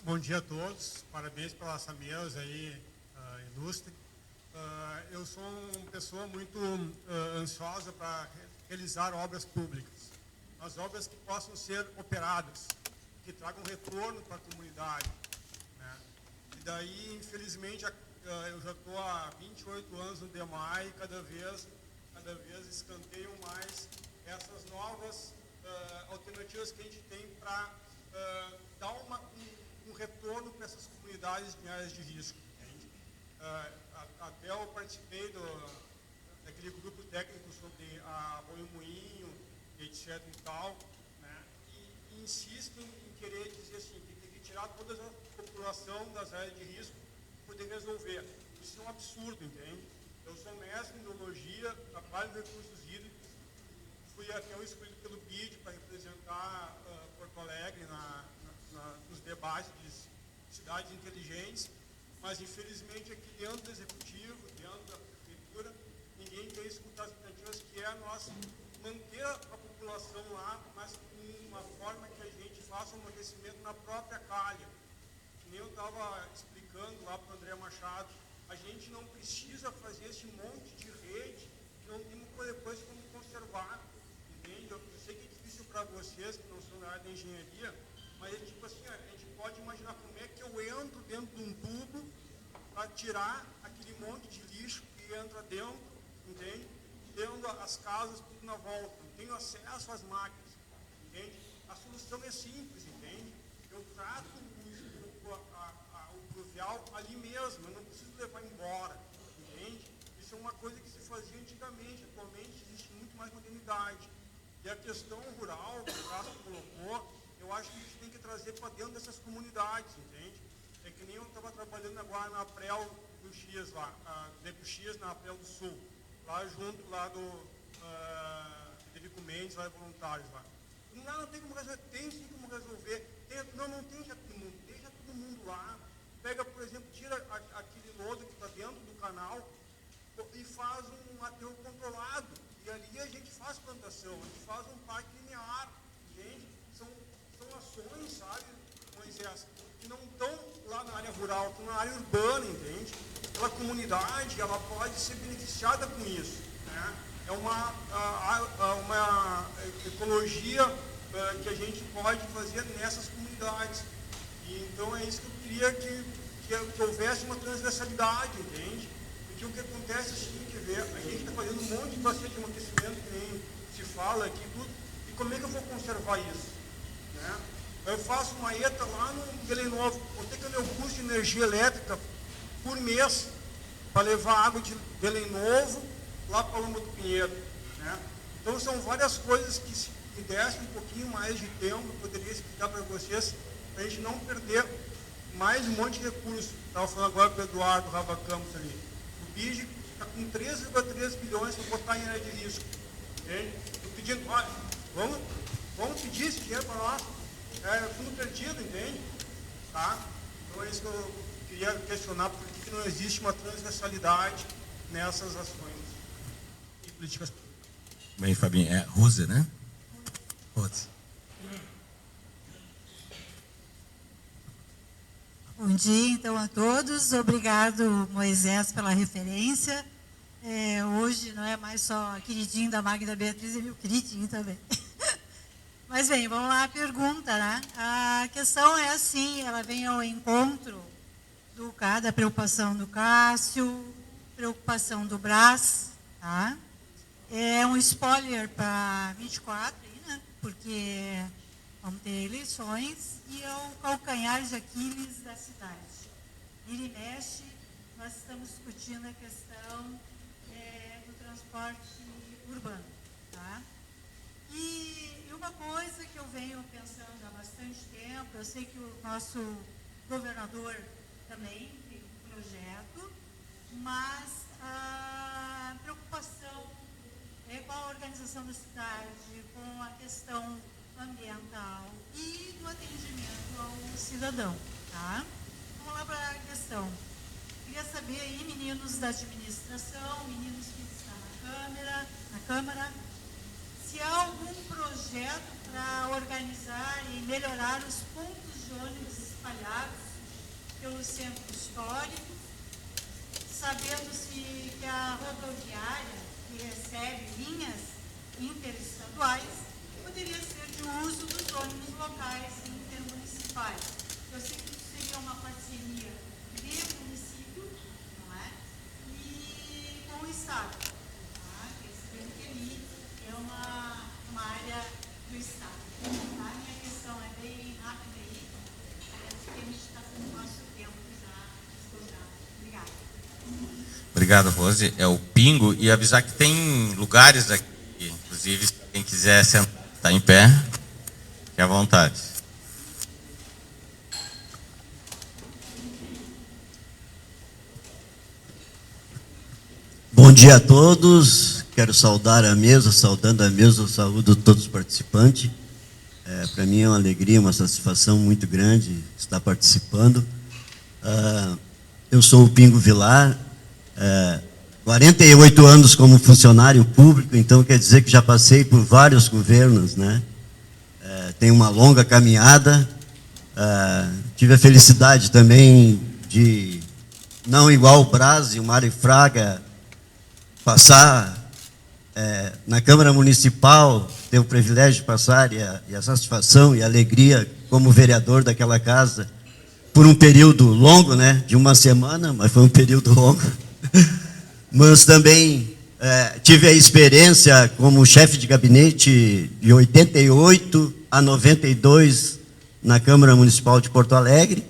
Bom dia a todos, parabéns pela essa mesa aí, ilustre. Eu sou uma pessoa muito ansiosa para realizar obras públicas, mas obras que possam ser operadas, que tragam retorno para a comunidade, né? E daí, infelizmente, eu já estou há 28 anos no DEMAI e cada vez escanteiam mais essas novas alternativas que a gente tem para dar um retorno para essas comunidades em áreas de risco. Até eu participei daquele grupo técnico sobre arroio moinho, etc. e tal, né? E insisto em querer dizer assim, que tem que tirar toda a população das áreas de risco para poder resolver. Isso é um absurdo, entende? Eu sou mestre em hidrologia, trabalho em recursos hídricos, fui até escolhido pelo BID para representar Porto Alegre nos debates de cidades inteligentes, mas infelizmente aqui dentro do Executivo, dentro da Prefeitura, ninguém quer escutar as alternativas, que é a nossa manter a população lá, mas com uma forma que a gente faça um aquecimento na própria calha. Que nem eu estava explicando lá para o André Machado, a gente não precisa fazer esse monte de rede que não tem depois como conservar, entende? Eu sei que é difícil para vocês que não são da área da engenharia, mas é tipo assim, a gente pode imaginar como é que eu entro dentro de um tubo para tirar aquele monte de lixo que entra dentro, entende? Tendo as casas tudo na volta, não tenho acesso às máquinas, entende? A solução é simples, entende? Eu trato o pluvial ali mesmo, eu não preciso levar embora, entende? Isso é uma coisa que se fazia antigamente, atualmente existe muito mais modernidade. E a questão rural, que o Cássio colocou, eu acho que a gente tem que trazer para dentro dessas comunidades, entende? É que nem eu estava trabalhando agora na Prel do X lá, do X na Prel do Sul, lá junto lá do Federico Mendes, lá voluntários lá. Lá não tem como resolver, tem sim como resolver. Não tem já todo mundo, deixa todo mundo lá. Pega, por exemplo, tira aquele lodo que está dentro do canal e faz um aterro controlado. E ali a gente faz plantação, a gente faz um parque linear, entende? São ações, sabe, Moisés, que não estão lá na área rural, estão na área urbana, entende? Aquela comunidade, ela pode ser beneficiada com isso, né? É uma ecologia que a gente pode fazer nessas comunidades. E, então é isso que eu queria que houvesse uma transversalidade, entende? Porque o que acontece é o seguinte, a gente está fazendo um monte de bacia de amortecimento, que nem se fala aqui, tudo, e como é que eu vou conservar isso? Né? Eu faço uma ETA lá no Belém Novo, quanto é que é o meu custo de energia elétrica por mês para levar água de Belém Novo lá para Lomba do Pinheiro, né? Então são várias coisas que, se me desse um pouquinho mais de tempo, eu poderia explicar para vocês, para a gente não perder mais um monte de recursos. Estava falando agora com o Eduardo Rava Campos ali. O BID está com 3,3 bilhões para botar em área de risco. Entende? Estou pedindo, olha, vamos pedir esse dinheiro para nós. É fundo perdido, entende? Tá? Então é isso que eu queria questionar, por que não existe uma transversalidade nessas ações e políticas públicas. Bem, Fabinho, é Rose, né? Rose. Bom dia, então, a todos. Obrigado, Moisés, pela referência. Hoje não é mais só queridinho da Magda Beatriz, é meu queridinho também. Mas, bem, vamos lá à pergunta, né? A questão é assim, ela vem ao encontro da preocupação do Cássio, preocupação do Brás, tá? É um spoiler para 24, aí, né? Porque vamos ter eleições e é o calcanhar de Aquiles da cidade. Vira e mexe, nós estamos discutindo a questão do transporte urbano, tá? E uma coisa que eu venho pensando há bastante tempo, eu sei que o nosso governador também tem um projeto, mas a preocupação com a organização da cidade, com a questão ambiental e do atendimento ao cidadão, tá? Vamos lá para a questão. Queria saber aí, meninos da administração, meninos que estão na Câmara, se há algum projeto para organizar e melhorar os pontos de ônibus espalhados pelo centro histórico, sabendo-se que a rodoviária, que recebe linhas interestaduais, poderia ser de uso dos ônibus locais intermunicipais. Eu sei que isso seria uma parceria de município, não é? E com o Estado. Tá? Percebendo que ali é uma área do Estado. A minha questão é bem rápida aí, porque a gente está com o nosso tempo já esgotado. Obrigada. Obrigado, Rose. É o Pingo. E avisar que tem lugares aqui, inclusive, se quem quiser sentar, tá em pé, fique à vontade. Bom dia a todos. quero saudar a mesa, saudando a mesa, eu saúdo todos os participantes. Para mim é uma alegria, uma satisfação muito grande estar participando. Eu sou o Pingo Vilar, 48 anos como funcionário público, então quer dizer que já passei por vários governos, né? Tenho uma longa caminhada. Tive a felicidade também de, não igual o Braz e o Mário Fraga, passar na Câmara Municipal, ter o privilégio de passar e a satisfação e a alegria como vereador daquela casa por um período longo, né, de uma semana, mas foi um período longo. Mas também tive a experiência como chefe de gabinete de 88 a 92 na Câmara Municipal de Porto Alegre.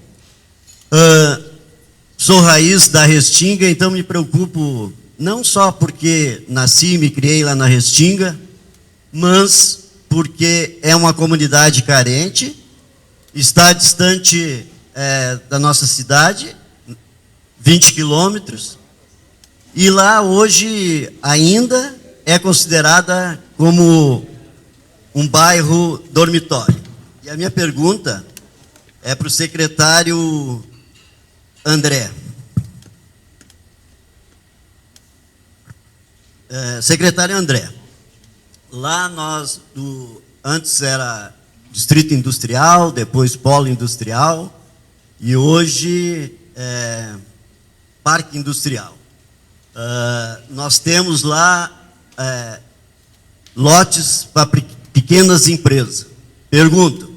Sou raiz da Restinga, então me preocupo não só porque nasci e me criei lá na Restinga, mas porque é uma comunidade carente, está distante da nossa cidade, 20 quilômetros, e lá hoje ainda é considerada como um bairro dormitório. E a minha pergunta é para o secretário André. Secretário André, lá nós, antes era distrito industrial, depois polo industrial, e hoje parque industrial. Nós temos lá lotes para pequenas empresas. Pergunto,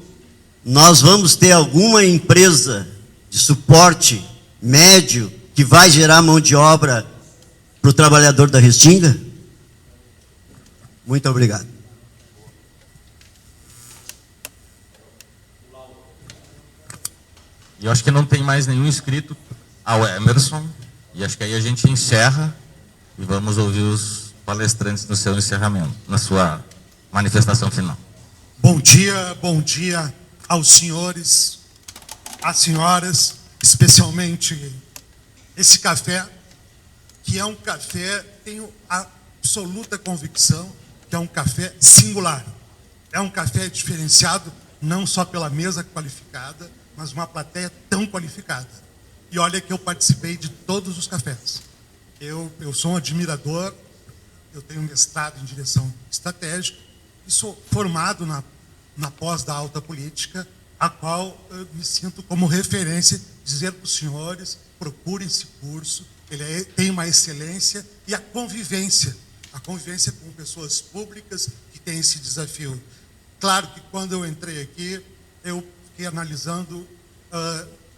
nós vamos ter alguma empresa de suporte médio que vai gerar mão de obra para o trabalhador da Restinga? Muito obrigado. E eu acho que não tem mais nenhum inscrito ao Emerson, e acho que aí a gente encerra e vamos ouvir os palestrantes no seu encerramento, na sua manifestação final. Bom dia aos senhores, às senhoras, especialmente esse café, que é um café, tenho absoluta convicção, que é um café singular. É um café diferenciado, não só pela mesa qualificada, mas uma plateia tão qualificada. E olha que eu participei de todos os cafés. Eu sou um admirador, eu tenho um mestrado em direção estratégica e sou formado na pós da alta política, a qual eu me sinto como referência, dizer para os senhores, procurem esse curso, ele tem uma excelência, e a convivência com pessoas públicas que têm esse desafio. Claro que quando eu entrei aqui, eu fiquei analisando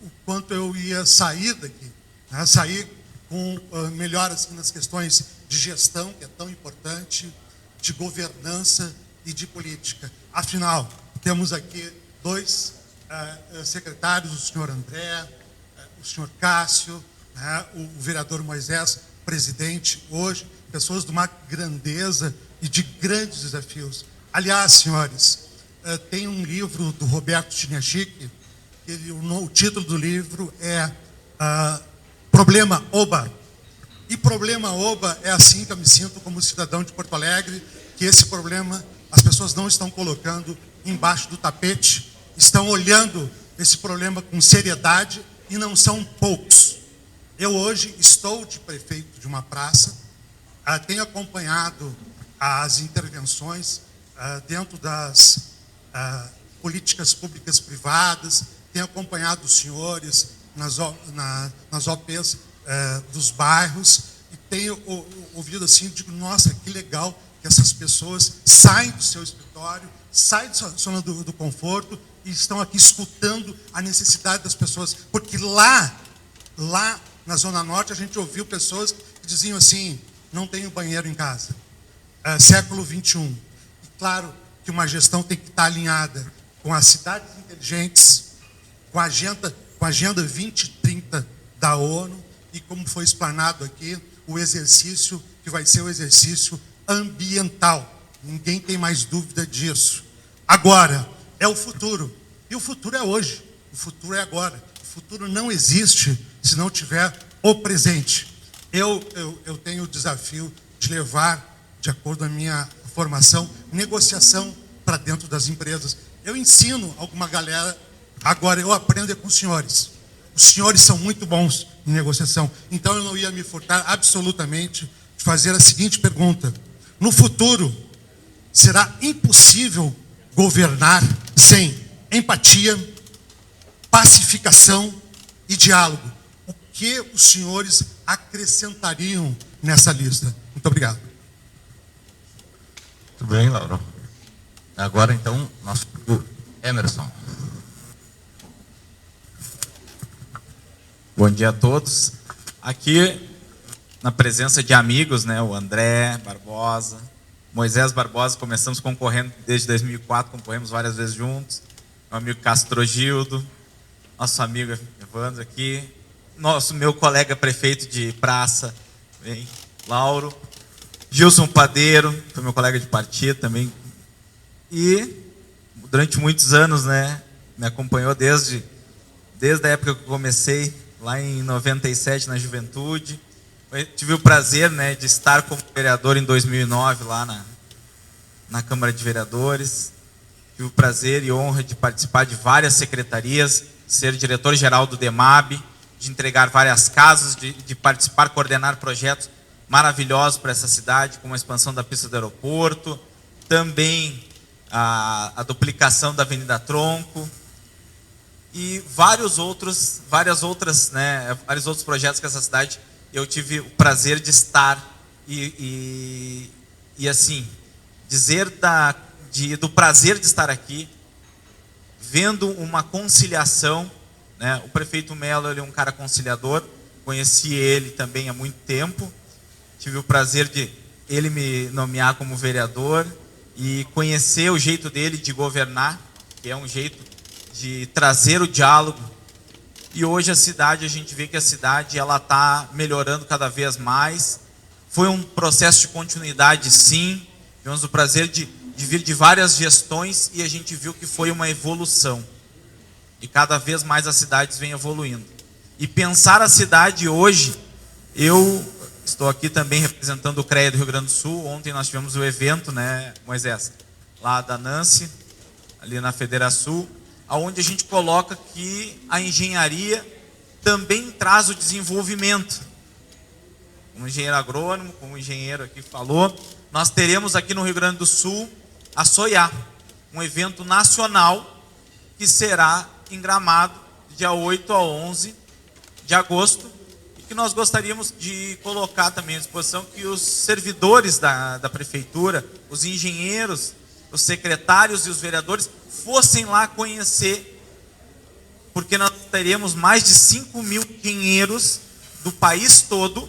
o quanto eu ia sair daqui, né? Sair com melhor assim, nas questões de gestão, que é tão importante, de governança e de política. Afinal, temos aqui dois secretários, o senhor André, o senhor Cássio, né? O vereador Moisés, presidente hoje, pessoas de uma grandeza e de grandes desafios. Aliás, senhores, tem um livro do Roberto Chiniachik, o título do livro é Problema Oba. E problema Oba é assim que eu me sinto como cidadão de Porto Alegre, que esse problema as pessoas não estão colocando embaixo do tapete, estão olhando esse problema com seriedade e não são poucos. Eu hoje estou de prefeito de uma praça, tenho acompanhado as intervenções dentro das políticas públicas privadas, tenho acompanhado os senhores nas OPs dos bairros e tenho ouvido assim, digo, nossa, que legal que essas pessoas saem do seu escritório, saem da zona do conforto e estão aqui escutando a necessidade das pessoas, porque lá na Zona Norte a gente ouviu pessoas que diziam assim, não tenho banheiro em casa, século XXI. E claro que uma gestão tem que estar alinhada com as cidades inteligentes, com a agenda 2030 da ONU e, como foi explanado aqui, o exercício que vai ser o exercício ambiental. Ninguém tem mais dúvida disso. Agora, é o futuro. E o futuro é hoje. O futuro é agora. O futuro não existe se não tiver o presente. Eu tenho o desafio de de acordo com a minha formação, negociação para dentro das empresas. Eu ensino alguma galera, agora eu aprendo é com os senhores. Os senhores são muito bons em negociação. Então eu não ia me furtar absolutamente de fazer a seguinte pergunta. No futuro, será impossível governar sem empatia, pacificação e diálogo? O que os senhores acrescentariam nessa lista? Muito obrigado. Muito bem, Lauro. Agora, então, nosso Emerson. Bom dia a todos. Aqui, na presença de amigos, né, o André Barbosa, Moisés Barbosa, começamos concorrendo desde 2004, concorremos várias vezes juntos. Meu amigo Castrogildo, nosso amigo Evandro aqui, meu colega prefeito de praça, bem, Lauro, Gilson Padeiro, foi meu colega de partido também. E durante muitos anos, né, me acompanhou desde a época que eu comecei, lá em 97, na juventude. Eu tive o prazer, né, de estar como vereador em 2009, lá na Câmara de Vereadores. Tive o prazer e honra de participar de várias secretarias, ser diretor-geral do DEMAB, de entregar várias casas, de participar, coordenar projetos maravilhosos para essa cidade, como a expansão da pista do aeroporto, também a duplicação da Avenida Tronco, e vários outros projetos que essa cidade eu tive o prazer de estar e assim, dizer do prazer de estar aqui, vendo uma conciliação, né? O prefeito Melo, ele é um cara conciliador, conheci ele também há muito tempo, tive o prazer de ele me nomear como vereador e conhecer o jeito dele de governar, que é um jeito de trazer o diálogo. E hoje a gente vê que a cidade ela está melhorando cada vez mais. Foi um processo de continuidade, sim. Tivemos o prazer de vir de várias gestões e a gente viu que foi uma evolução. E cada vez mais as cidades vêm evoluindo. E pensar a cidade hoje, eu estou aqui também representando o CREA do Rio Grande do Sul. Ontem nós tivemos o evento, né, Moisés, lá da Nancy, ali na Federação, onde a gente coloca que a engenharia também traz o desenvolvimento. Como engenheiro agrônomo, como o engenheiro aqui falou, nós teremos aqui no Rio Grande do Sul a SOIA, um evento nacional que será em Gramado, dia 8 a 11 de agosto, e que nós gostaríamos de colocar também à disposição que os servidores da prefeitura, os engenheiros, os secretários e os vereadores fossem lá conhecer, porque nós teremos mais de 5.000 engenheiros do país todo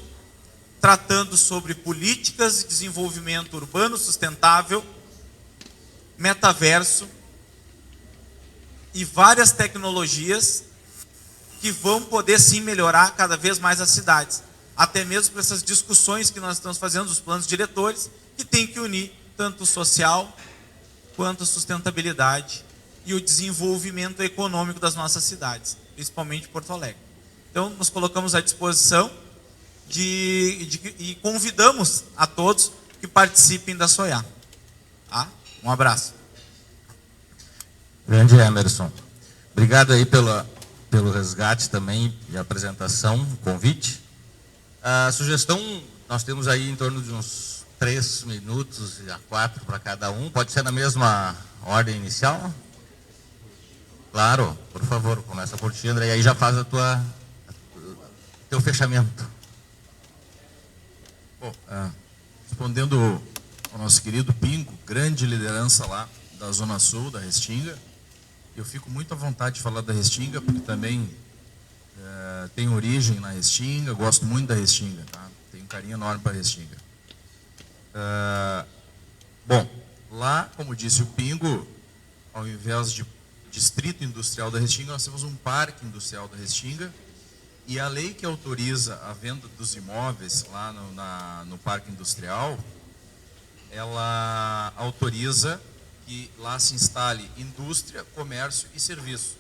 tratando sobre políticas de desenvolvimento urbano sustentável, metaverso e várias tecnologias que vão poder sim melhorar cada vez mais as cidades, até mesmo para essas discussões que nós estamos fazendo dos planos diretores, que tem que unir tanto o social quanto a sustentabilidade e o desenvolvimento econômico das nossas cidades, principalmente Porto Alegre. Então, nos colocamos à disposição e convidamos a todos que participem da SOIA. Tá? Um abraço. Grande Emerson. Obrigado aí pelo resgate também e apresentação, convite. A sugestão, nós temos aí em torno de uns 3 minutos a 4 para cada um. Pode ser na mesma ordem inicial? Claro, por favor, começa por ti, André, e aí já faz teu fechamento. Bom, respondendo ao nosso querido Pingo, grande liderança lá da Zona Sul, da Restinga, eu fico muito à vontade de falar da Restinga, porque também tenho origem na Restinga, gosto muito da Restinga, tá? Tenho um carinho enorme para a Restinga. Bom, lá, como disse o Pingo, ao invés de Distrito Industrial da Restinga, nós temos um Parque Industrial da Restinga, e a lei que autoriza a venda dos imóveis lá no Parque Industrial, ela autoriza que lá se instale indústria, comércio e serviço.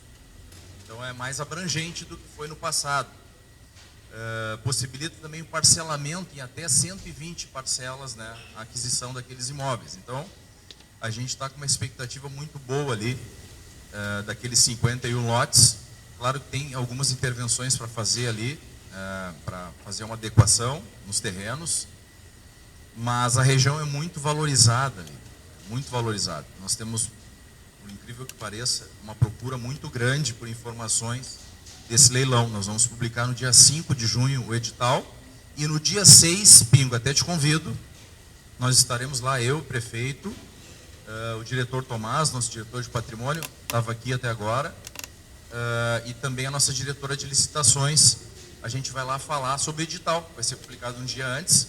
Então é mais abrangente do que foi no passado. possibilita também o parcelamento em até 120 parcelas, né, a aquisição daqueles imóveis. Então, a gente está com uma expectativa muito boa ali, daqueles 51 lotes. Claro que tem algumas intervenções para fazer ali, para fazer uma adequação nos terrenos, mas a região é muito valorizada ali, muito valorizada. Nós temos, por incrível que pareça, uma procura muito grande por informações desse leilão. Nós vamos publicar no dia 5 de junho o edital, e no dia 6, Pingo, até te convido, nós estaremos lá, eu, o prefeito, o diretor Tomás, nosso diretor de patrimônio, estava aqui até agora, e também a nossa diretora de licitações. A gente vai lá falar sobre o edital, vai ser publicado um dia antes,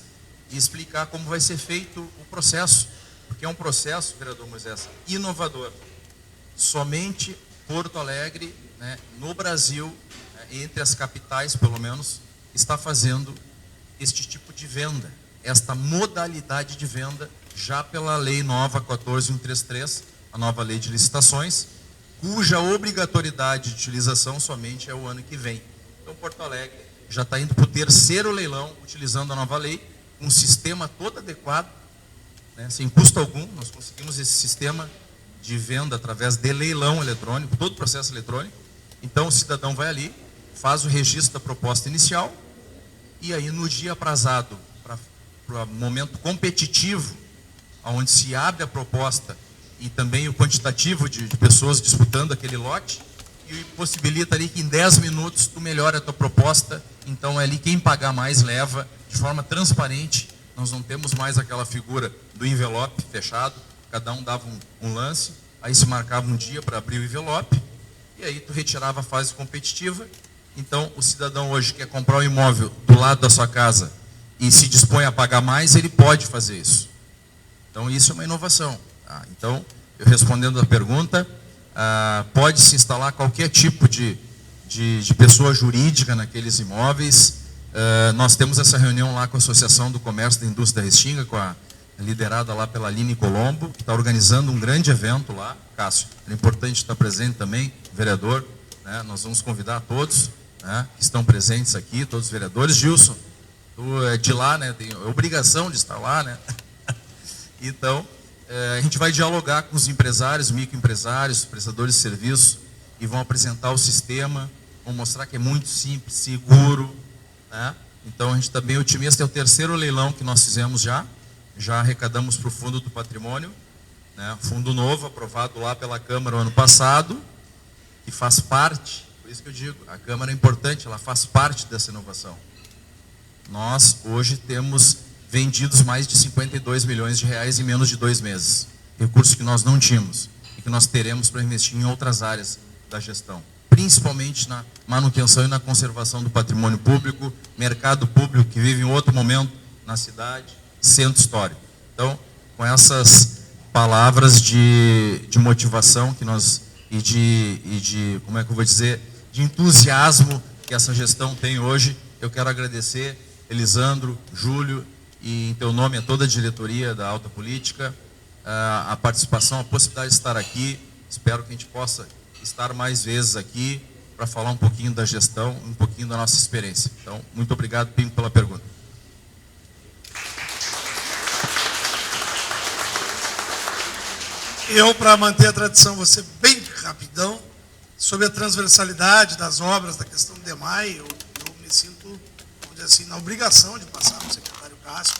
e explicar como vai ser feito o processo, porque é um processo, vereador Moisés, inovador. Somente Porto Alegre, né, no Brasil, entre as capitais pelo menos, está fazendo este tipo de venda, esta modalidade de venda, já pela lei nova 14133, a nova lei de licitações, cuja obrigatoriedade de utilização somente é o ano que vem. Então, Porto Alegre já está indo para o terceiro leilão, utilizando a nova lei, um sistema todo adequado, né, sem custo algum. Nós conseguimos esse sistema de venda através de leilão eletrônico, todo o processo eletrônico. Então, o cidadão vai ali, faz o registro da proposta inicial, e aí, no dia aprazado, para o momento competitivo, onde se abre a proposta e também o quantitativo de pessoas disputando aquele lote, e possibilita ali que em 10 minutos tu melhora a tua proposta. Então é ali quem pagar mais leva, de forma transparente. Nós não temos mais aquela figura do envelope fechado, cada um dava um lance, aí se marcava um dia para abrir o envelope, e aí tu retirava a fase competitiva. Então o cidadão hoje quer comprar um imóvel do lado da sua casa e se dispõe a pagar mais, ele pode fazer isso. Então isso é uma inovação. Tá? Então, eu respondendo a pergunta, pode se instalar qualquer tipo de pessoa jurídica naqueles imóveis. Nós temos essa reunião lá com a Associação do Comércio da Indústria da Restinga, liderada lá pela Aline Colombo, que está organizando um grande evento lá. Cássio, é importante estar presente também, vereador, né? Nós vamos convidar todos, né, que estão presentes aqui, todos os vereadores. Gilson, tu é de lá, né? Tem obrigação de estar lá, né? Então, a gente vai dialogar com os empresários, microempresários, prestadores de serviços, e vão apresentar o sistema, vão mostrar que é muito simples, seguro, né? Então, a gente está bem otimista. É o terceiro leilão que nós fizemos já arrecadamos para o Fundo do Patrimônio, né? Fundo novo, aprovado lá pela Câmara o ano passado, que faz parte, por isso que eu digo, a Câmara é importante, ela faz parte dessa inovação. Nós, hoje, temos vendidos mais de 52 milhões de reais em menos de 2 meses. Recursos que nós não tínhamos e que nós teremos para investir em outras áreas da gestão, principalmente na manutenção e na conservação do patrimônio público, mercado público que vive em outro momento na cidade, centro histórico. Então, com essas palavras de motivação que nós e de como é que eu vou dizer, de entusiasmo que essa gestão tem hoje, eu quero agradecer Elisandro, Júlio, e em teu nome a toda a diretoria da Alta Política, a participação, a possibilidade de estar aqui. Espero que a gente possa estar mais vezes aqui para falar um pouquinho da gestão, um pouquinho da nossa experiência. Então, muito obrigado, Pingo, pela pergunta. Eu, para manter a tradição, vou ser bem rapidão, sobre a transversalidade das obras, da questão do DEMAI, eu me sinto, vamos dizer assim, na obrigação de passar para o secretário Cássio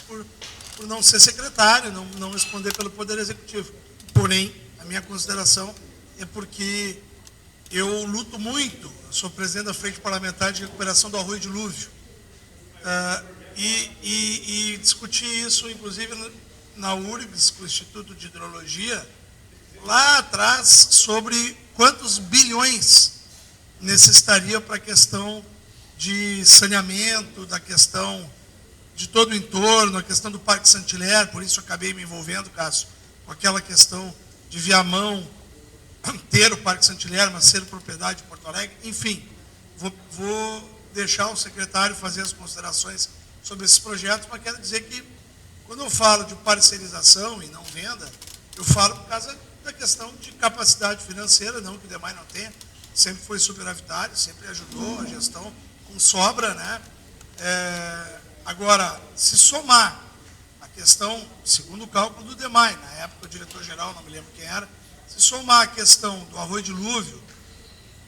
por não ser secretário, não responder pelo Poder Executivo. Porém, a minha consideração é porque eu luto muito, sou presidente da Frente Parlamentar de Recuperação do Arroio Dilúvio, e discuti isso, inclusive, na URBS, com o Instituto de Hidrologia, lá atrás, sobre quantos bilhões necessitaria para a questão de saneamento, da questão de todo o entorno, a questão do Parque Saint-Hilaire. Por isso eu acabei me envolvendo, Cássio, com aquela questão de Viamão ter o Parque Saint-Hilaire, mas ser propriedade de Porto Alegre. Enfim, vou deixar o secretário fazer as considerações sobre esses projetos, mas quero dizer que, quando eu falo de parcerização e não venda, eu falo por causa da questão de capacidade financeira, não que o DEMAI não tenha, sempre foi superavitário, sempre ajudou a gestão com sobra, né? Agora, se somar a questão, segundo o cálculo do DEMAI, na época o diretor-geral, não me lembro quem era, se somar a questão do arroio dilúvio,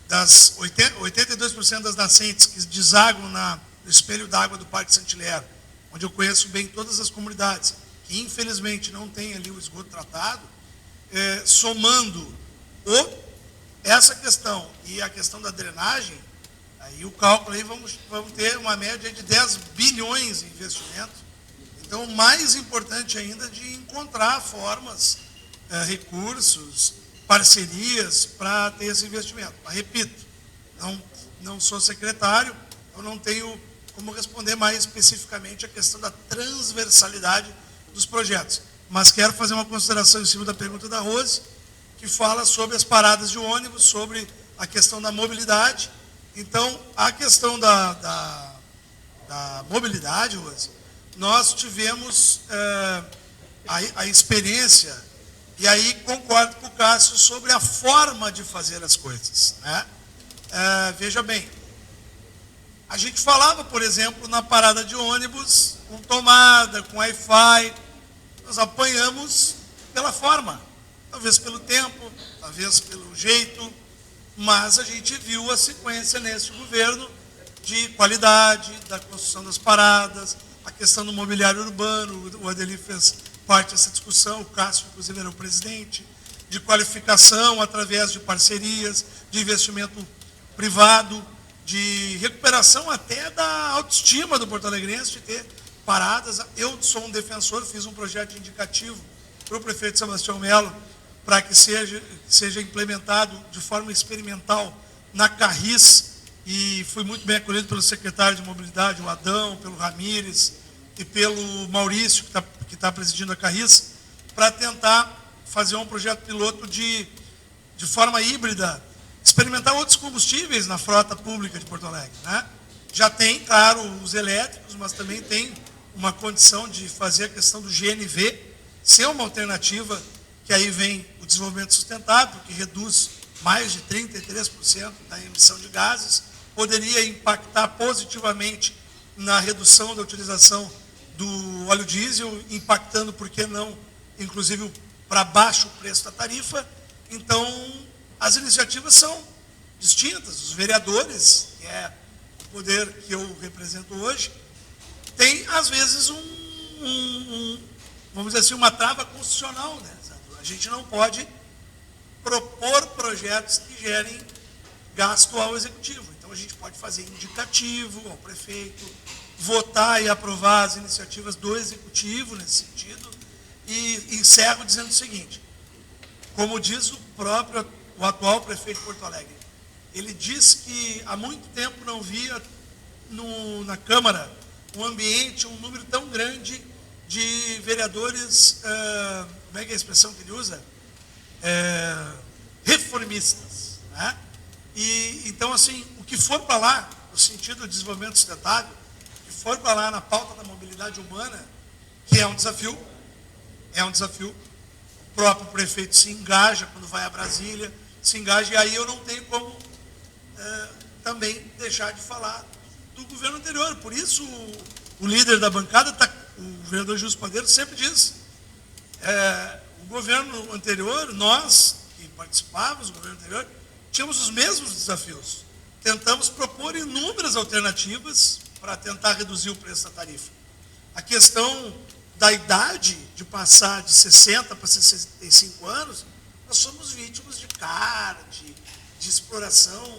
das 82% das nascentes que desagam no espelho d'água do Parque Saint-Hilaire, onde eu conheço bem todas as comunidades, que infelizmente não tem ali o esgoto tratado, somando essa questão e a questão da drenagem, aí o cálculo aí vamos ter uma média de 10 bilhões em investimento. Então, mais importante ainda de encontrar formas, recursos, parcerias para ter esse investimento. Mas, repito, não sou secretário, eu não tenho como responder mais especificamente a questão da transversalidade dos projetos. Mas quero fazer uma consideração em cima da pergunta da Rose, que fala sobre as paradas de ônibus, sobre a questão da mobilidade. Então, a questão da mobilidade, Rose, nós tivemos a experiência, e aí concordo com o Cássio sobre a forma de fazer as coisas, né? Veja bem, a gente falava, por exemplo, na parada de ônibus, com tomada, com Wi-Fi, nós apanhamos pela forma, talvez pelo tempo, talvez pelo jeito, mas a gente viu a sequência nesse governo de qualidade, da construção das paradas, a questão do mobiliário urbano, o Adeli fez parte dessa discussão, o Cássio, inclusive, era o presidente, de qualificação através de parcerias, de investimento privado, de recuperação até da autoestima do porto-alegrense, de ter paradas. Eu sou um defensor, fiz um projeto indicativo para o prefeito Sebastião Melo, para que seja implementado de forma experimental na Carris, e fui muito bem acolhido pelo secretário de Mobilidade, o Adão, pelo Ramires e pelo Maurício, que tá presidindo a Carris, para tentar fazer um projeto piloto de forma híbrida, experimentar outros combustíveis na frota pública de Porto Alegre, né? Já tem, claro, os elétricos, mas também tem uma condição de fazer a questão do GNV ser uma alternativa, que aí vem o desenvolvimento sustentável, que reduz mais de 33% da emissão de gases, poderia impactar positivamente na redução da utilização do óleo diesel, impactando, por que não, inclusive, para baixo o preço da tarifa. Então, as iniciativas são distintas. Os vereadores, que é o poder que eu represento hoje, tem, às vezes, vamos dizer assim, uma trava constitucional, né? A gente não pode propor projetos que gerem gasto ao executivo. Então, a gente pode fazer indicativo ao prefeito, votar e aprovar as iniciativas do executivo nesse sentido, e encerro dizendo o seguinte: como diz o atual prefeito de Porto Alegre, ele diz que há muito tempo não via na Câmara um ambiente, um número tão grande de vereadores, como é que é a expressão que ele usa? Reformistas, né? E, então, assim, o que for para lá, no sentido do desenvolvimento sustentável, o que for para lá na pauta da mobilidade humana, que é um desafio, o próprio prefeito se engaja quando vai a Brasília, se engaja, e aí eu não tenho como também deixar de falar do governo anterior. Por isso, o líder da bancada, o vereador Justo Padeiro, sempre diz, o governo anterior, nós que participávamos do governo anterior, tínhamos os mesmos desafios. Tentamos propor inúmeras alternativas para tentar reduzir o preço da tarifa. A questão da idade, de passar de 60 para 65 anos, nós somos vítimas de de exploração,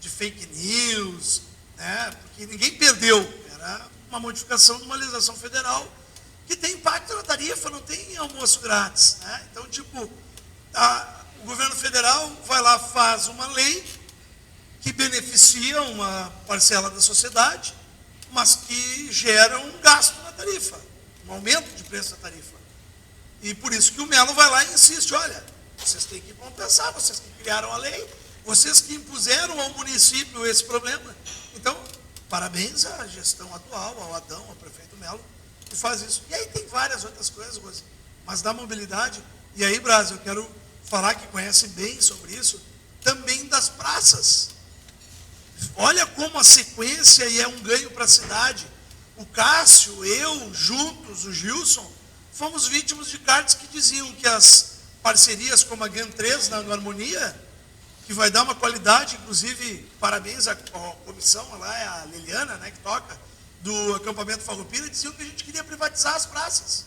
de fake news, né? Porque ninguém perdeu. Era uma modificação de uma legislação federal que tem impacto na tarifa, não tem almoço grátis, né? Então, tipo, o governo federal vai lá, faz uma lei que beneficia uma parcela da sociedade, mas que gera um gasto na tarifa, um aumento de preço da tarifa. E por isso que o Melo vai lá e insiste: olha, vocês têm que compensar, vocês que criaram a lei, vocês que impuseram ao município esse problema. Então, parabéns à gestão atual, ao Adão, ao prefeito Melo, que faz isso. E aí tem várias outras coisas, Rose, mas da mobilidade. E aí, Braz, eu quero falar, que conhece bem sobre isso, também das praças. Olha como a sequência e é um ganho para a cidade. O Cássio, eu, juntos, o Gilson, fomos vítimas de cartas que diziam que as parcerias como a GAN 3 na Harmonia, que vai dar uma qualidade, inclusive, parabéns à comissão lá, é a Liliana, né, que toca, do acampamento Farroupilha, diziam que a gente queria privatizar as praças.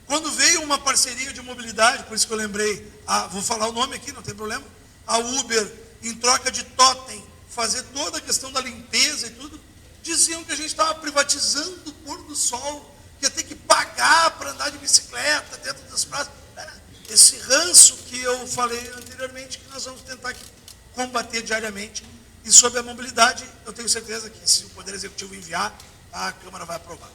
Quando veio uma parceria de mobilidade, por isso que eu lembrei, vou falar o nome aqui, não tem problema, a Uber, em troca de totem, fazer toda a questão da limpeza e tudo, diziam que a gente estava privatizando o pôr do sol, que ia ter que pagar para andar de bicicleta dentro das praças. Esse ranço que eu falei anteriormente, que nós vamos tentar aqui combater diariamente. E sobre a mobilidade, eu tenho certeza que se o Poder Executivo enviar, a Câmara vai aprovar.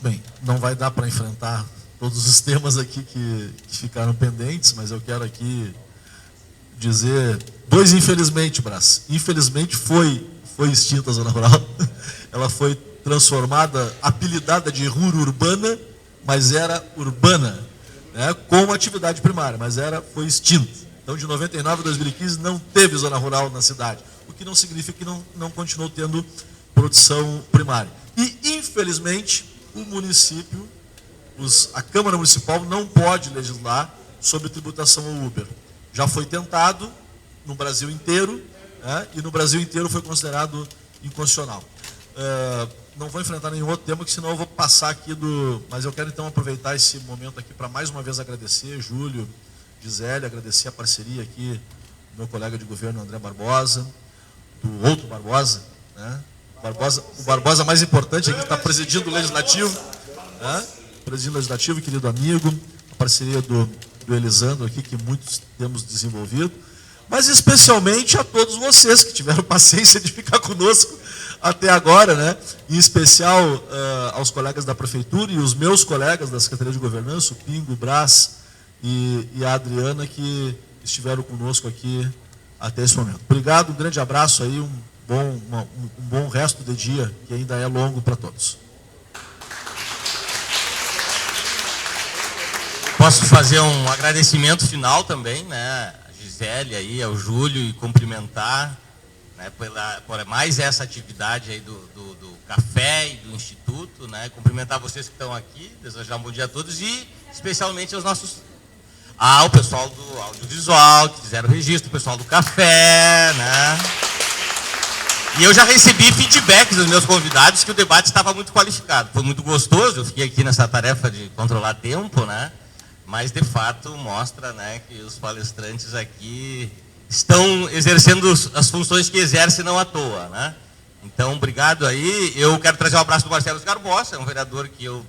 Bem, não vai dar para enfrentar todos os temas aqui que ficaram pendentes, mas eu quero aqui dizer dois infelizmente, Brás. Infelizmente foi extinta a zona rural. Ela foi transformada, apelidada de rura urbana, mas era urbana, né, com atividade primária, mas foi extinta. Então, de 99 a 2015, não teve zona rural na cidade, o que não significa que não continuou tendo produção primária. E, infelizmente, o município, a Câmara Municipal não pode legislar sobre tributação ao Uber. Já foi tentado no Brasil inteiro, né, e no Brasil inteiro foi considerado inconstitucional. Não vou enfrentar nenhum outro tema, que senão eu vou passar aqui Mas eu quero então aproveitar esse momento aqui para mais uma vez agradecer, Júlio, Gisele, agradecer a parceria aqui do meu colega de governo, André Barbosa, do outro Barbosa, né? O Barbosa mais importante aqui, que está presidindo o Legislativo, né? Presidindo o Legislativo, querido amigo, a parceria do Elisandro aqui, que muitos temos desenvolvido, mas especialmente a todos vocês que tiveram paciência de ficar conosco até agora, né? Em especial aos colegas da Prefeitura e os meus colegas da Secretaria de Governança, o Pingo, o Brás e a Adriana, que estiveram conosco aqui até esse momento. Obrigado, um grande abraço aí, um bom resto de dia, que ainda é longo para todos. Posso fazer um agradecimento final também, né? A Gisele aí, ao Júlio, e cumprimentar, né, por mais essa atividade aí do café e do Instituto, né? Cumprimentar vocês que estão aqui, desejar um bom dia a todos e especialmente ao pessoal do audiovisual, que fizeram o registro, o pessoal do café, né? E eu já recebi feedbacks dos meus convidados que o debate estava muito qualificado. Foi muito gostoso, eu fiquei aqui nessa tarefa de controlar tempo, né? Mas, de fato, mostra, né, que os palestrantes aqui estão exercendo as funções que exercem não à toa, né? Então, obrigado aí. Eu quero trazer um abraço do Marcelo Garbosa, é um vereador que eu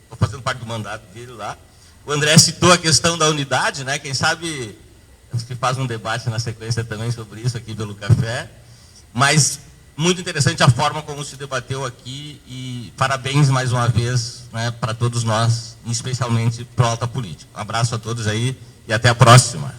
estou fazendo parte do mandato dele lá. O André citou a questão da unidade, né? Quem sabe se faz um debate na sequência também sobre isso aqui pelo café. Mas muito interessante a forma como se debateu aqui e parabéns mais uma vez, né, para todos nós, especialmente para o Alta Política. Um abraço a todos aí e até a próxima.